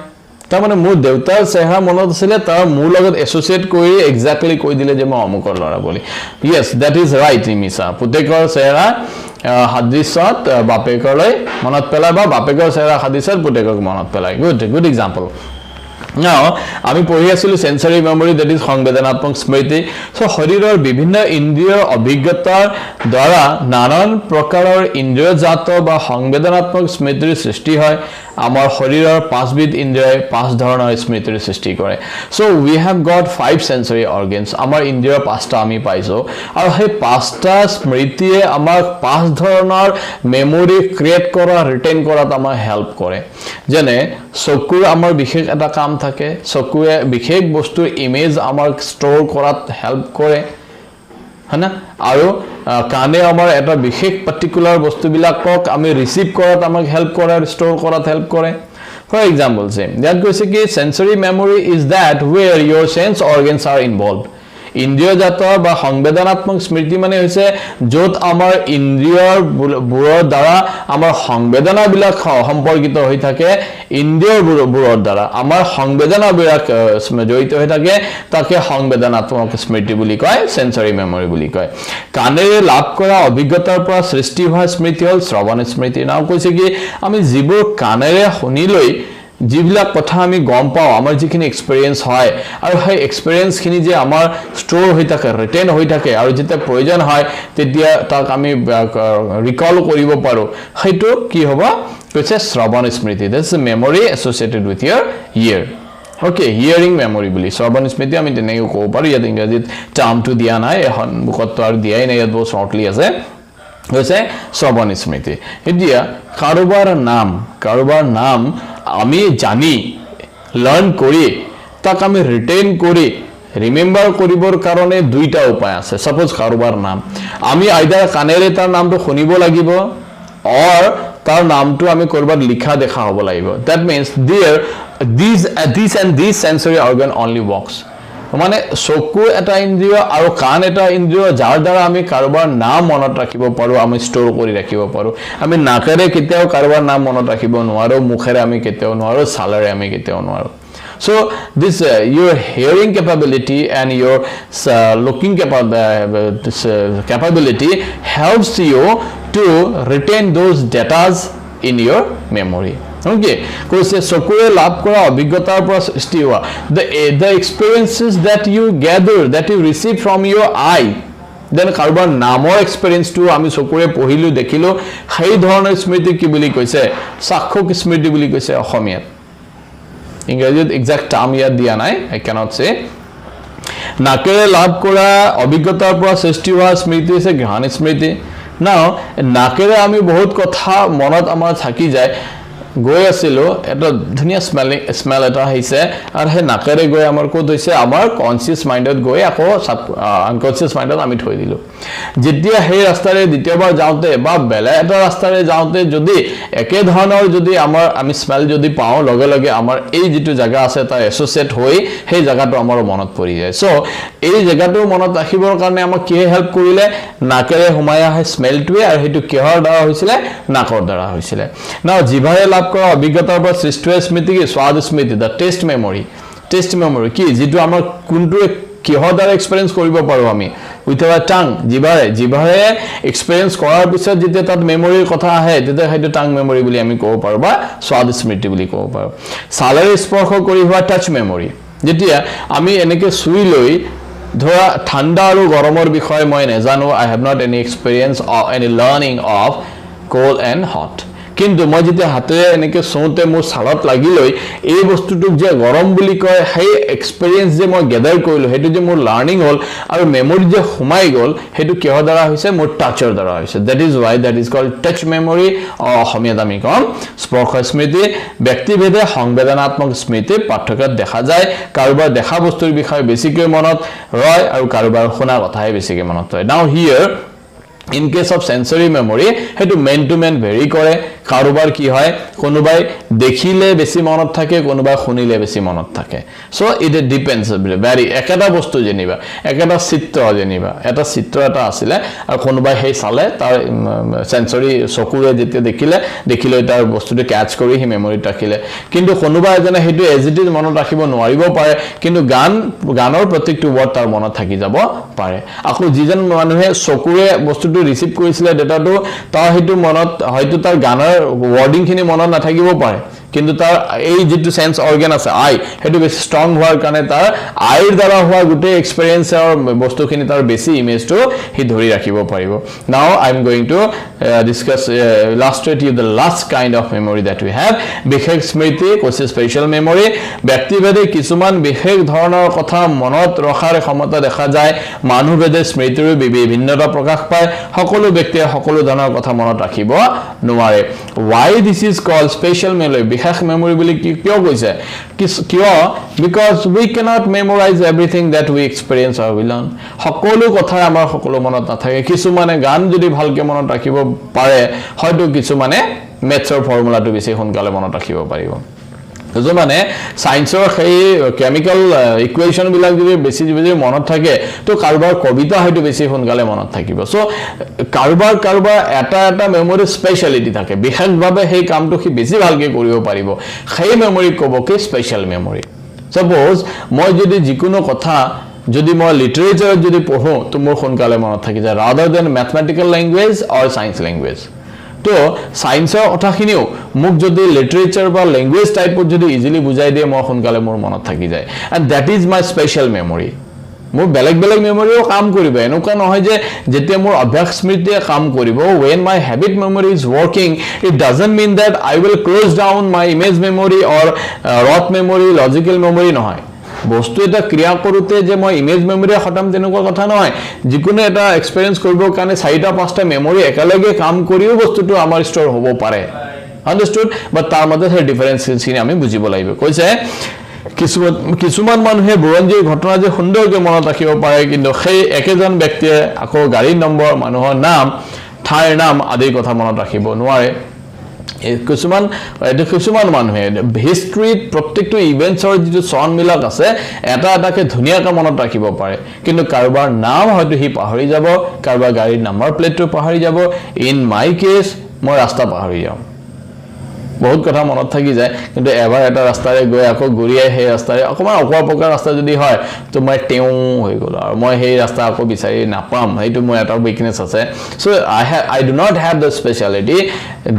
তাৰ মানে মোৰ দেউতাৰ চেহাৰা মনত আছিলে তাৰ মোৰ লগত এছ'চিয়েট কৰি এক্সাক্টলি কৈ দিলে যে মই অমুকৰ ল'ৰা বুলি yes that is right Nimisha পুতেকৰ চেহাৰা হাদৃশ্যত বাপেকলৈ মনত পেলাই বা বাপেকৰ চেহাৰা হাদৃশ্যত পুতেকক মনত পেলাই good example Now, আমি পঢ়ি আছিলোঁ সেন্সৰি মেমৰি দ্যাট ইজ সংবেদনাত্মক স্মৃতি সো শৰীৰৰ বিভিন্ন ইন্দ্ৰিয়ৰ অভিজ্ঞতাৰ দ্বাৰা নানান প্ৰকাৰৰ ইন্দ্ৰিয়জাত বা সংবেদনাত্মক স্মৃতিৰ সৃষ্টি হয় আমাৰ শৰীৰৰ পাঁচবিধ ইন্দ্ৰিয়ই পাঁচ ধৰণৰ স্মৃতিৰ সৃষ্টি কৰে সো উই হ্যাভ গট 5 সেন্সৰি অৰ্গানছ আমাৰ ইন্দ্ৰিয়ৰ পাঁচটা আমি পাইছো আৰু সেই পাঁচটা স্মৃতিয়ে আমাক পাঁচ ধৰণৰ মেমৰি ক্ৰিয়েট কৰা ৰিটেইন কৰাত আমাক হেল্প কৰে যেনে চকুৰ আমাৰ বিশেষ এটা কাম থাকে চকুৱে বিশেষ বস্তুৰ ইমেজ আমাক ষ্ট'ৰ কৰাত হেল্প কৰে হয়না আৰু কানে আমাৰ এটা বিশেষ পাৰ্টিকুলাৰ বস্তুবিলাকক আমি ৰিসিভ কৰাত আমাক হেল্প কৰে আৰু ষ্ট'ৰ কৰাত হেল্প কৰে ফৰ এক্সাম্পল সে ইয়াত কৈছে কি sensory memory is that where your sense organs are involved ইন্দ্ৰিয়জাত বা সংবেদনাত্মক স্মৃতি মানে হৈছে য'ত আমাৰ ইন্দ্ৰিয়ৰ বুৰৰ দ্বাৰা আমাৰ সংবেদনাবিলাক সম্পৰ্কিত হৈ থাকে ইন্দ্ৰিয়ৰ বুৰৰ দ্বাৰা আমাৰ সংবেদনাবিলাক জড়িত হৈ থাকে তাকে সংবেদনাত্মক স্মৃতি বুলি কয় সেন্সৰি মেমৰি বুলি কয় কাণেৰে লাভ কৰা অভিজ্ঞতাৰ পৰা সৃষ্টি হোৱা স্মৃতি হ'ল শ্ৰৱণ স্মৃতি নাও কৈছে কি আমি যিবোৰ কাণেৰে শুনি লৈ যিবিলাক কথা আমি গম পাও আমাৰ যিখিনি এক্সপেৰিয়েন্স হয় আৰু সেই এক্সপেৰিয়েন্স খিনি যে আমাৰ ষ্ট'ৰ হৈ থাকে ৰিটেইন হৈ থাকে আৰু যেতিয়া প্ৰয়োজন হয় তেতিয়া তাক আমি ৰিকল কৰিব পাৰো সেইটো কি হ'ব কৈছে শ্ৰৱণ স্মৃতি that's a memory associated with your ear okay hearing memory বুলি শ্ৰৱণ স্মৃতি আমি তেনেকৈ ক'ব পাৰো ইয়াত ইংৰাজীত টাৰ্মটো দিয়া নাই এখন মুখত আৰু দিয়াই নাই ইয়াত বহুত শৰ্টলি আছে হৈছে শ্ৰৱণ স্মৃতি এতিয়া কাৰোবাৰ নাম আমি জানি লাৰ্ন কৰি তাক আমি ৰিটেইন কৰি ৰিমেম্বাৰ কৰিবৰ কাৰণে দুইটা উপায় আছে সাপোজ কাৰোবাৰ নাম আমি আইদাৰ কানেৰে তাৰ নামটো শুনিব লাগিব অৰ তাৰ নামটো আমি কৰবাত লিখা দেখা হ'ব লাগিব that means there these sensory organ only works মানে চকু এটা ইন্দ্ৰিয় আৰু কাণ এটা ইন্দ্ৰিয় যাৰ দ্বাৰা আমি কাৰোবাৰ নাম মনত ৰাখিব পাৰো আমি ষ্ট'ৰ কৰি ৰাখিব পাৰো আমি নাকেৰে কেতিয়াও কাৰোবাৰ নাম মনত ৰাখিব নোৱাৰো মুখেৰে আমি কেতিয়াও নোৱাৰো ছালেৰে আমি কেতিয়াও নোৱাৰো so this your hearing capability and your looking capability helps you to retain those datas in your memory okay কৈছে চকুৰে লাভ কৰা অভিজ্ঞতাৰ পৰা সৃষ্টি হোৱা the experiences that you gather that you receive from your eye then কাৰোবাৰ নামৰ এক্সপেৰিয়েন্সটো আমি চকুৰে পঢ়িলো দেখিলো সেই ধৰণৰ স্মৃতি কি বুলি কৈছে সাক্ষক স্মৃতি বুলি কৈছে অসমীয়াত ইংৰাজীত এক্সাক্ট টাৰ্ম ইয়াত দিয়া নাই I cannot say নাকেৰে লাভ কৰা অভিজ্ঞতাৰ পৰা সৃষ্টি হোৱা স্মৃতি হৈছে ঘ্ৰাণ স্মৃতি নাও নাকেৰে আমি বহুত কথা মনত আমাৰ থাকি যায় গৈ আছিল এটা ধুনিয়া স্মেল এটা হৈছে আৰু হে নাকেৰে গৈ আমাৰ কোত হৈছে আমাৰ কনসিয়াস মাইন্ডত গৈ আকৌ আনকনসিয়াস মাইন্ডত আমি থৈ দিলো যেতিয়া হে ৰাস্তাৰে দ্বিতীয়বাৰ যাওঁতে বা বেলে এটা ৰাস্তাৰে যাওঁতে যদি একে ধৰণৰ যদি আমি স্মেল যদি পাওঁ লগে লগে আমাৰ এই যেটো জায়গা আছে তাৰ এছ'চিয়েট হৈ সেই জায়গাটো আমাৰ মনত পৰি যায় সো এই জায়গাটো মনত ৰাখিবৰ কাৰণে আমাক কি হেল্প কৰিলে নাকেৰে হুমাই আহে স্মেলটোৱে আৰু হেতু কিহৰ দ্বাৰা হৈছিল নাকৰ দ্বাৰা হৈছিল নাও জিভাৰে লাভ কৰা অভিজ্ঞতাৰ পৰা সৃষ্টি হোৱা স্মৃতি কি স্বাদ স্মৃতি দা টেষ্ট মেমৰি কি যেটো আমাৰ কোনটো কিহৰ দ্বাৰা এক্সপেৰিয়েন্স কৰিব পাৰো আমি উইথ আৱাৰ টাং জিভাৰে এক্সপেৰিয়েন্স কৰাৰ পিছত যেতিয়া তাত মেমৰিৰ কথা আহে তেতিয়া হেতু টাং মেমৰি বুলি আমি ক'ব পাৰো বা স্বাদ স্মৃতি বুলি ক'ব পাৰো ছালেৰে স্পৰ্শ কৰি হোৱা টাচ মেমৰি যেতিয়া আমি এনেকে চুই লৈ ধৰা ঠাণ্ডা আৰু গৰমৰ বিষয়ে মই নেজানো I have not any experience or any learning of cold and hot কিন্তু মই যেতিয়া হাতেৰে এনেকে সৌতে মোৰ ছালত লাগিলৈ এই বস্তুটো যে গৰম বুলি কয় সেই এক্সপেৰিয়েন্স যে মই গেদাৰ কৰিলো হেতু যে মোৰ লাৰ্নিং হল আৰু মেমৰি যে হুমাই গল হেতু কিহৰ দ্বাৰা হৈছে মোৰ টাচৰ দ্বাৰা হৈছে that is why that is called touch memory অসমীয়াত আমি কম স্পৰ্শ স্মৃতি ব্যক্তিভেদে সংবেদনাত্মক স্মৃতি পাৰ্থক্য দেখা যায় কাৰোবাৰ দেখা বস্তুৰ বিষয়ে বেছিকৈ মনত ৰয় আৰু কাৰোবাৰ শুনা কথাই বেছিকৈ মনত ৰয় now here in case of sensory memory hetu man to man vary kore karobar ki hoy konubai dekhile beshi monot thake konubai khunile beshi monot thake so it depends very ekata bostu jeniba ekata chitra jeniba eta chitra eta asile ar konubai hei sale tar sensory sokure jete dekhile tar bostu to catch kori hi memory rakhile kintu konubai ejane hetu as it is monot rakhibo nwaribo pare kintu ganor protektu word tar monot thaki jabo pare ako jijan manuhe sokure bostu receive কৰিছিল ডেটাটো তা হেতু মনত হয়তো তাৰ গানৰ ওয়াৰ্ডিং খিনি মনত নাথাকিব পাৰে কিন্তু তাৰ এই যেটো সেন্স অৰ্গান আছে আই হেতু বেছি স্ট্ৰং হোৱাৰ কাৰণে তাৰ আইৰ দ্বাৰা হোৱা গুটে এক্সপেৰিয়েন্সৰ বস্তুখিনি তাৰ বেছি ইমেজটো হি ধৰি ৰাখিব পাৰিব now I am going to discuss illustrate you the last kind of memory that we have বিশেষ স্মৃতি কৈছে স্পেশাল মেমৰি ব্যক্তিভেদে কিছুমান বিশেষ ধৰণৰ কথা মনত ৰখাৰ ক্ষমতা দেখা যায় মানুহভেদে স্মৃতিৰ বিভিন্নতা প্ৰকাশ পায় সকলো ব্যক্তিয়ে সকলো ধৰণৰ কথা মনত ৰাখিব নোৱাৰে why this is called special memory বিশেষ মেমৰি বুলি কিয় কৈছে কিয় because we cannot memorize everything that we experience or we learn সকলো কথা আমাৰ সকলো মনত নাথাকে কিছুমানে গান যদি ভালকে মনত ৰাখিব পাৰে হয়তো কিছুমানে মেথছৰ ফৰ্মুলাটো বেছি সোনকালে মনত ৰাখিব পাৰিব जो माने साइंसर সেই কেমিক্যাল ইকুয়েশন বিলাক যদি বেছি যদি মনত থাকে তো কারবার কবিতা হয়তো বেছি সোনকালে মনত থাকিব সো কারবার এটা মেমৰি স্পেশালিটি থাকে বিশেষভাৱে সেই কামটো কি বেছি ভালকে কৰিব পাৰিব সেই মেমৰি কবকে স্পেশাল মেমৰি সাপোজ মই যদি যিকোনো কথা যদি মই লিটাৰেচাৰ যদি পঢ়ো তো মোৰ সোনকালে মনত থাকি যায় ৰাদাৰ দেন ম্যাথমেটিক্যাল ল্যাঙ্গুয়েজ অৰ সায়েন্স ল্যাঙ্গুয়েজ তো সায়েন্সৰ কথাখিনিও মোক যদি লিটাৰেচাৰ বা ল্যাঙ্গুয়েজ টাইপত যদি ইজিলি বুজাই দিয়ে মই সোনকালে মোৰ মনত থাকি যায় and that is my special memory মোৰ বেলেগ মেমৰিও কাম কৰিব এনেকুৱা নহয় যে যেতিয়া মোৰ অভ্যাস স্মৃতিয়ে কাম কৰিব when my habit memory is working it doesn't mean that I will close down my image memory or rote memory logical memory নহয় বস্তু এটা ক্রিয়া কৰোতে যে মই ইমেজ মেমৰি খতম তেনেকুৱা কথা নহয় যিকোনো এটা এক্সপেৰিয়েন্স কৰিবৰ কাৰণে 4টা 5টা মেমৰি একেলগে কাম কৰিও বস্তুটো আমাৰ ষ্টৰ হ'ব পাৰে আন্ডাৰস্টুড বাট তাৰ মাজত সেই ডিফাৰেন্সখিনি আমি বুজিব লাগিব কৈছে কিছুমান মানুহে বুৰঞ্জীৰ ঘটনা যে সুন্দৰকৈ মনত ৰাখিব পাৰে কিন্তু সেই একেজন ব্যক্তিয়ে আকৌ গাড়ীৰ নম্বৰ মানুহৰ নাম ঠাইৰ নাম আদিৰ কথা মনত ৰাখিব নোৱাৰে কিছুমান মানুহে হিষ্ট্ৰীত প্ৰত্যেকটো ইভেন্টছৰ যিটো চন মিলাক আছে এটাকে ধুনিয়াকৈ মনত ৰাখিব পাৰে কিন্তু কাৰোবাৰ নাম হয়তো হি পাহৰি যাব কাৰোবাৰ গাড়ীৰ নম্বৰ প্লেটটো পাহৰি যাব ইন মাই কেছ মই ৰাস্তা পাহৰি যাম বহুত কথা মনত থাকি যায় কিন্তু এবাৰ এটা ৰাস্তাৰে গৈ আকৌ ঘূৰিয়ে সেই ৰাস্তাৰে অকমান অকোৱা ৰাস্তা যদি হয় তো মই টেও হৈ গ'ল আৰু মই সেই ৰাস্তা আকৌ বিচাৰি নাপাম সেইটো মোৰ এটা উইকনেছ আছে so I do not have the speciality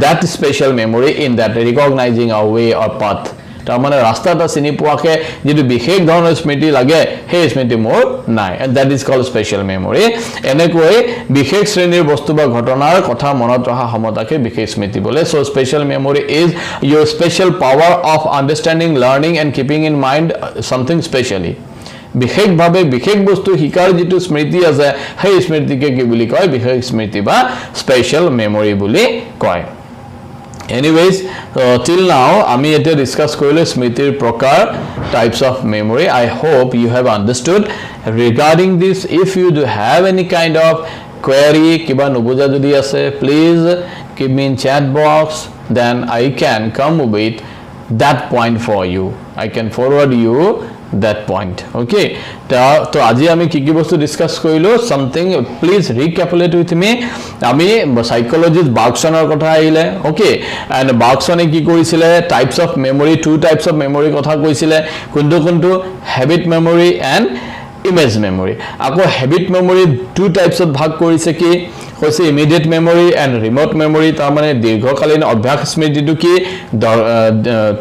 that special memory in that recognizing a way or path তাৰ মানে ৰাস্তাটা চিনি পোৱাকে যদি বিশেষ ধৰণৰ স্মৃতি লাগে সেই স্মৃতি মোৰ নাই and that is called special memory এনেকৈ বিশেষ শ্ৰেণীৰ বস্তু বা ঘটনাৰ কথা মনত ৰখা ক্ষমতাকে বিশেষ স্মৃতি বলে so special memory is your special power of understanding learning and keeping in mind something specially বিশেষভাৱে বিশেষ বস্তু শিকাৰ যেটো স্মৃতি আছে সেই স্মৃতিকে কি বুলি কয় বিশেষ স্মৃতি বা স্পেশাল মেমৰি বুলি কয় Anyways, till now, আমি এটা discuss কৰিলো স্মৃতিৰ প্ৰকাৰ types of memory. I hope you have understood. Regarding this, if you do have any kind of query, কিবা নুবুজা যদি আছে, please give me in chat box. Then I can come with that point for you. I can forward you that point. Okay. তো আজি আমি কি বস্তু discuss কৰিলো something please recapitulate with me আমি সাইকোলজিস্ট বাৰ্গছনৰ কথা আহিলে ওকে এন্ড বাৰ্গছনে কি কৰিছিলে types of memory two types of memory কথা কৈছিলে কোনটো habit memory and image memory আকৌ habit memory two types of ভাগ কৰিছে কি কৈছে immediate memory and remote memory তাৰ মানে দীৰ্ঘকালীন অভ্যাস স্মৃতিটো কি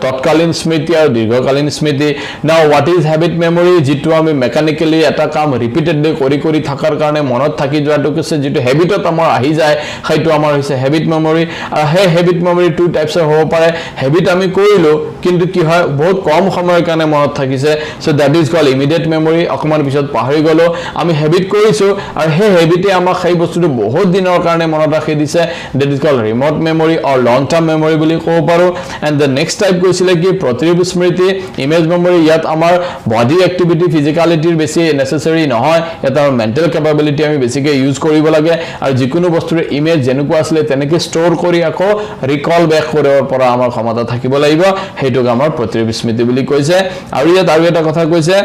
তৎকালীন স্মৃতি আৰু দীৰ্ঘকালীন স্মৃতি নাও হোৱাট ইজ হ্যাবিট মেমৰি যেটো আমি মেকানিক্যালি এটা কাম ৰিপিটেডলি কৰি থাকাৰ কাৰণে মনত থাকি যোৱাটো কৈছে যেটো হ্যাবিটত আমাৰ আহি যায় সেইটো আমাৰ হৈছে হ্যাবিট মেমৰি আৰু সেই হ্যাবিট মেমৰি টু টাইপছৰ হ'ব পাৰে হ্যাবিট আমি কৰিলো কিন্তু কি হয় বহুত কম সময়ৰ কাৰণে মনত থাকিছে so that is called immediate memory অকমান পিছত পাহৰি গলো আমি হ্যাবিট কৰিছো আৰু সেই হ্যাবিটে আমাক সেই বস্তুটো বহুত দিনৰ কাৰণে মনত ৰাখি দিছে that is called remote memory or long term memory বুলি ক'ব পাৰো and the next type কৈছিলে কি প্ৰতিৰূপ স্মৃতি ইমেজ মেমৰি ইয়াত আমাৰ বডি এক্টিভিটি ফিজিক্যালিটিৰ বেছি নেসেসাৰি নহয় এটা মেন্টাল ক্যাপাবিলিটি আমি বেছিকৈ ইউজ কৰিব লাগে আৰু যিকোনো বস্তুৰ ইমেজ যেনেকুৱা আছিল তেনেকৈ ষ্টৰ কৰি আকৌ ৰিকল বেক কৰিব পৰা আমাৰ ক্ষমতা থাকিব লাগিব হেতুক আমাৰ প্ৰতিৰূপ স্মৃতি বুলি কৈছে আৰু ইয়াত আৰু এটা কথা কৈছে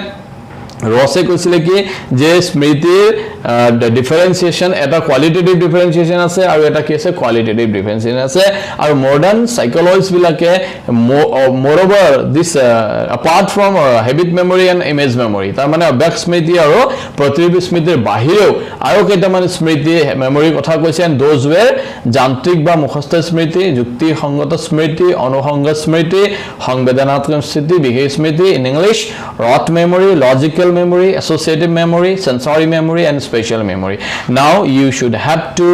ৰছে কৈছিলে কি যে স্মৃতিৰ ডিফাৰেন্সিয়েশ্যন এটা কোৱালিটেটিভ ডিফাৰেন্সিয়েশ্যন আছে আৰু এটা কি আছে কোৱালিটেটিভ ডিফাৰেন্সিয়েশ্যন আছে আৰু মডাৰ্ণ সাইকোলজিষ্ট বিলাকে মোৰওভাৰ this apart from habit memory and image memory তাৰ মানে অভ্যাস স্মৃতি আৰু প্ৰতিলিপি স্মৃতিৰ বাহিৰেও আৰু কেইটামান স্মৃতি মেমৰি কথা কৈছে and those were যান্ত্ৰিক বা মুখস্থ স্মৃতি যুক্তি সংগত স্মৃতি অনুসংগ স্মৃতি সংবেদনাত্মক স্মৃতি বিশেষ স্মৃতি in English rote memory logical memory associative memory sensory memory and spatial memory now you should have to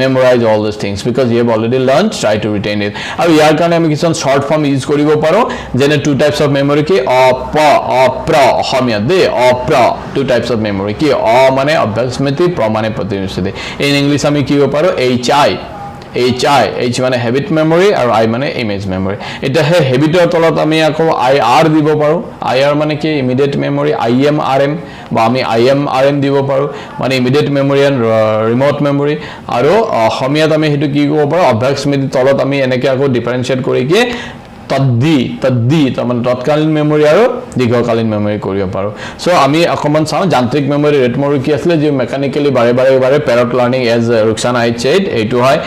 memorize all these things because you have already learned try to retain it আৰু ইয়াৰ কাৰণে আমি কিছু short form use কৰিব পাৰো যেনে two types of memory কি অপ্ৰ অসমীয়া দে অপ্ৰ two types of memory কি মানে অভ্যাস স্মৃতি প্ৰ মানে প্ৰতিলিপি স্মৃতি in English আমি কি কৰিব পাৰো H মানে habit memory আৰু I মানে image memory এটা হে habitৰ তলত আমি আকৌ IR দিব পাৰো IR মানে কি immediate memory IMRM বা আমি IMRM দিব পাৰো মানে immediate memory and remote memory আৰু অসমীয়াত আমি হেতু কি কৰিব পাৰো অভ্যাস স্মৃতি তলত আমি এনেকৈ আকৌ ডিফাৰেন্সিয়েট কৰি কি তদ্দি তাৰমানে তৎকালীন মেমৰি আৰু দীৰ্ঘকালীন মেমৰি কৰিব পাৰো সো আমি অকমান চাও যান্ত্ৰিক মেমৰি ৰেট মেমৰি কি আছিল যে মেকানিক্যালি বাৰে প্যাৰট লাৰ্নিং এজ ৰুকসানা আই চেড এইটো হয়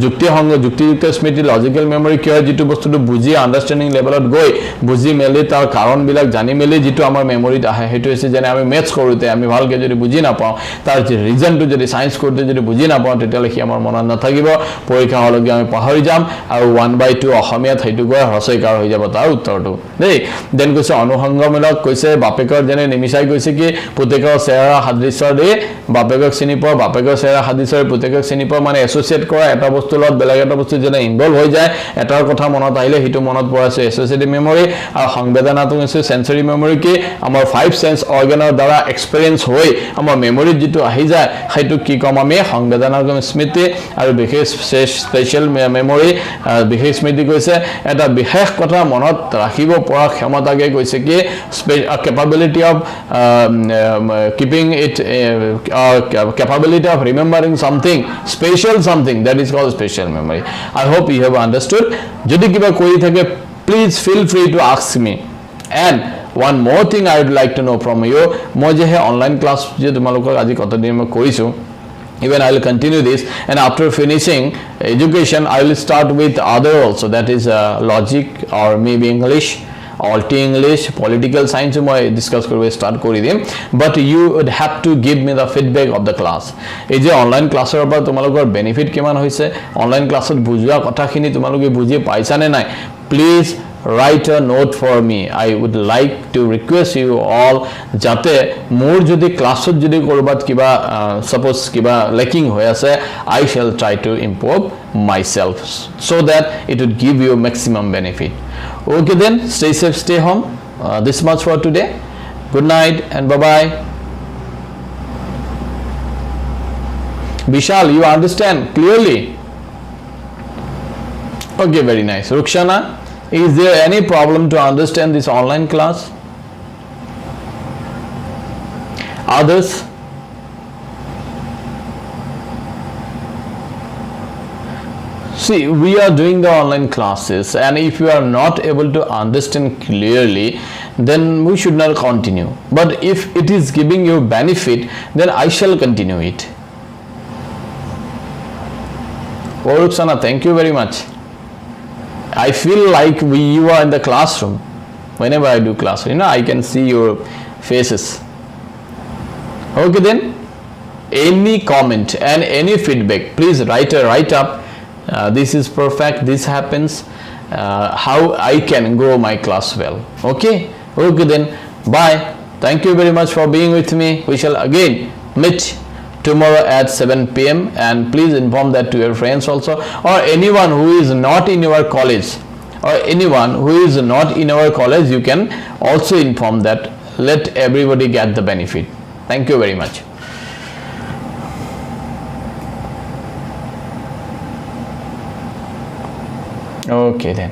যুক্তিযুক্ত স্মৃতি লজিক্যাল মেমৰি কি হয় যেটো বস্তুটো বুজি আন্ডাৰষ্টেণ্ডিং লেভেলত গৈ বুজি মেলি তাৰ কাৰণ বিলাক জানি মেলি যেটো আমাৰ মেমৰিত আহে হেতু হৈছে যেনে আমি মেথছ কৰোতে আমি ভালকে যদি বুজি নাপাও তাৰ ৰিজনটো যদি সায়েন্স কৰোতে যদি বুজি নাপাও তেতিয়ালে কি আমাৰ মনত নাথাকিব পৰীক্ষা হলকে আমি পাহৰি যাম আৰু 1/2 অসমীয়াত হেতু গৈ কাৰ হৈ যাব তাৰ উত্তৰটো দেই দেন কৈছে অনুসংগমূলক কৈছে বাপেকৰ যেনে নিমিছাই কৈছে কি পুতেকৰ চেহাৰা সাদৃশ্য দে বাপেকক চিনি পোৱা বাপেকৰ চেহাৰা সাদৃশ্যৰ পুতেকক চিনি পোৱা মানে এছ'চিয়েট কৰা এটা বস্তু লগত বেলেগ এটা বস্তু যেনে ইনভলভ হৈ যায় এটাৰ কথা মনত আহিলে হিটো মনত পৰাছে এছ'চিয়েটিভ মেমৰি আৰু সংবেদনাত্মক আছে সেন্সৰি মেমৰি কি আমাৰ 5 সেন্স অৰ্গানৰ দ্বাৰা এক্সপেৰিয়েন্স হৈ আমাৰ মেমৰিত যেটো আহি যায় হেতু কি কম আমি সংবেদনাত্মক স্মৃতি আৰু বিশেষ স্পেশাল মেমৰি বিশেষ স্মৃতি কৈছে এটা বিশেষ কথা মনত ৰাখিব পৰা ক্ষমতাকে কৈছে কি capability of keeping it capability of remembering something special something that is called special memory I hope you have understood যদি কিবা কৰি থাকে please feel free to ask me and one more thing I would like to know from you মই যে online class যে তোমালোকক আজি কত দিন মই কৰিছো even I will continue this and after finishing education I will start with other also that is logic or maybe English alt English political science মই discuss কৰিব start কৰি দিম but you would have to give me the feedback of the class এই যে online ক্লাছৰ পৰা তোমালোকৰ benefit কিমান হৈছে অনলাইন ক্লাছত বুজোৱা কথাখিনি তোমালোকে বুজি পাইছা নে নাই please write a note for me I would like to request you all jate more jodi classot jodi korbat kiba suppose kiba lacking hoy ase I shall try to improve myself so that it would give you maximum benefit okay then stay safe stay home this much for today good night and bye bye Vishal you understand clearly okay very nice Rukshana is there any problem to understand this online class others see we are doing the online classes and if you are not able to understand clearly then we should not continue but if it is giving you benefit then I shall continue it Oruksana thank you very much I feel like you are in the classroom whenever I do class you know I can see your faces okay then any comment and any feedback please write up this is perfect this happens how I can grow my class well okay then bye thank you very much for being with me we shall again meet tomorrow at 7 p.m. and please inform that to your friends also or anyone who is not in your college or anyone who is not in our college you can also inform that let everybody get the benefit thank you very much okay then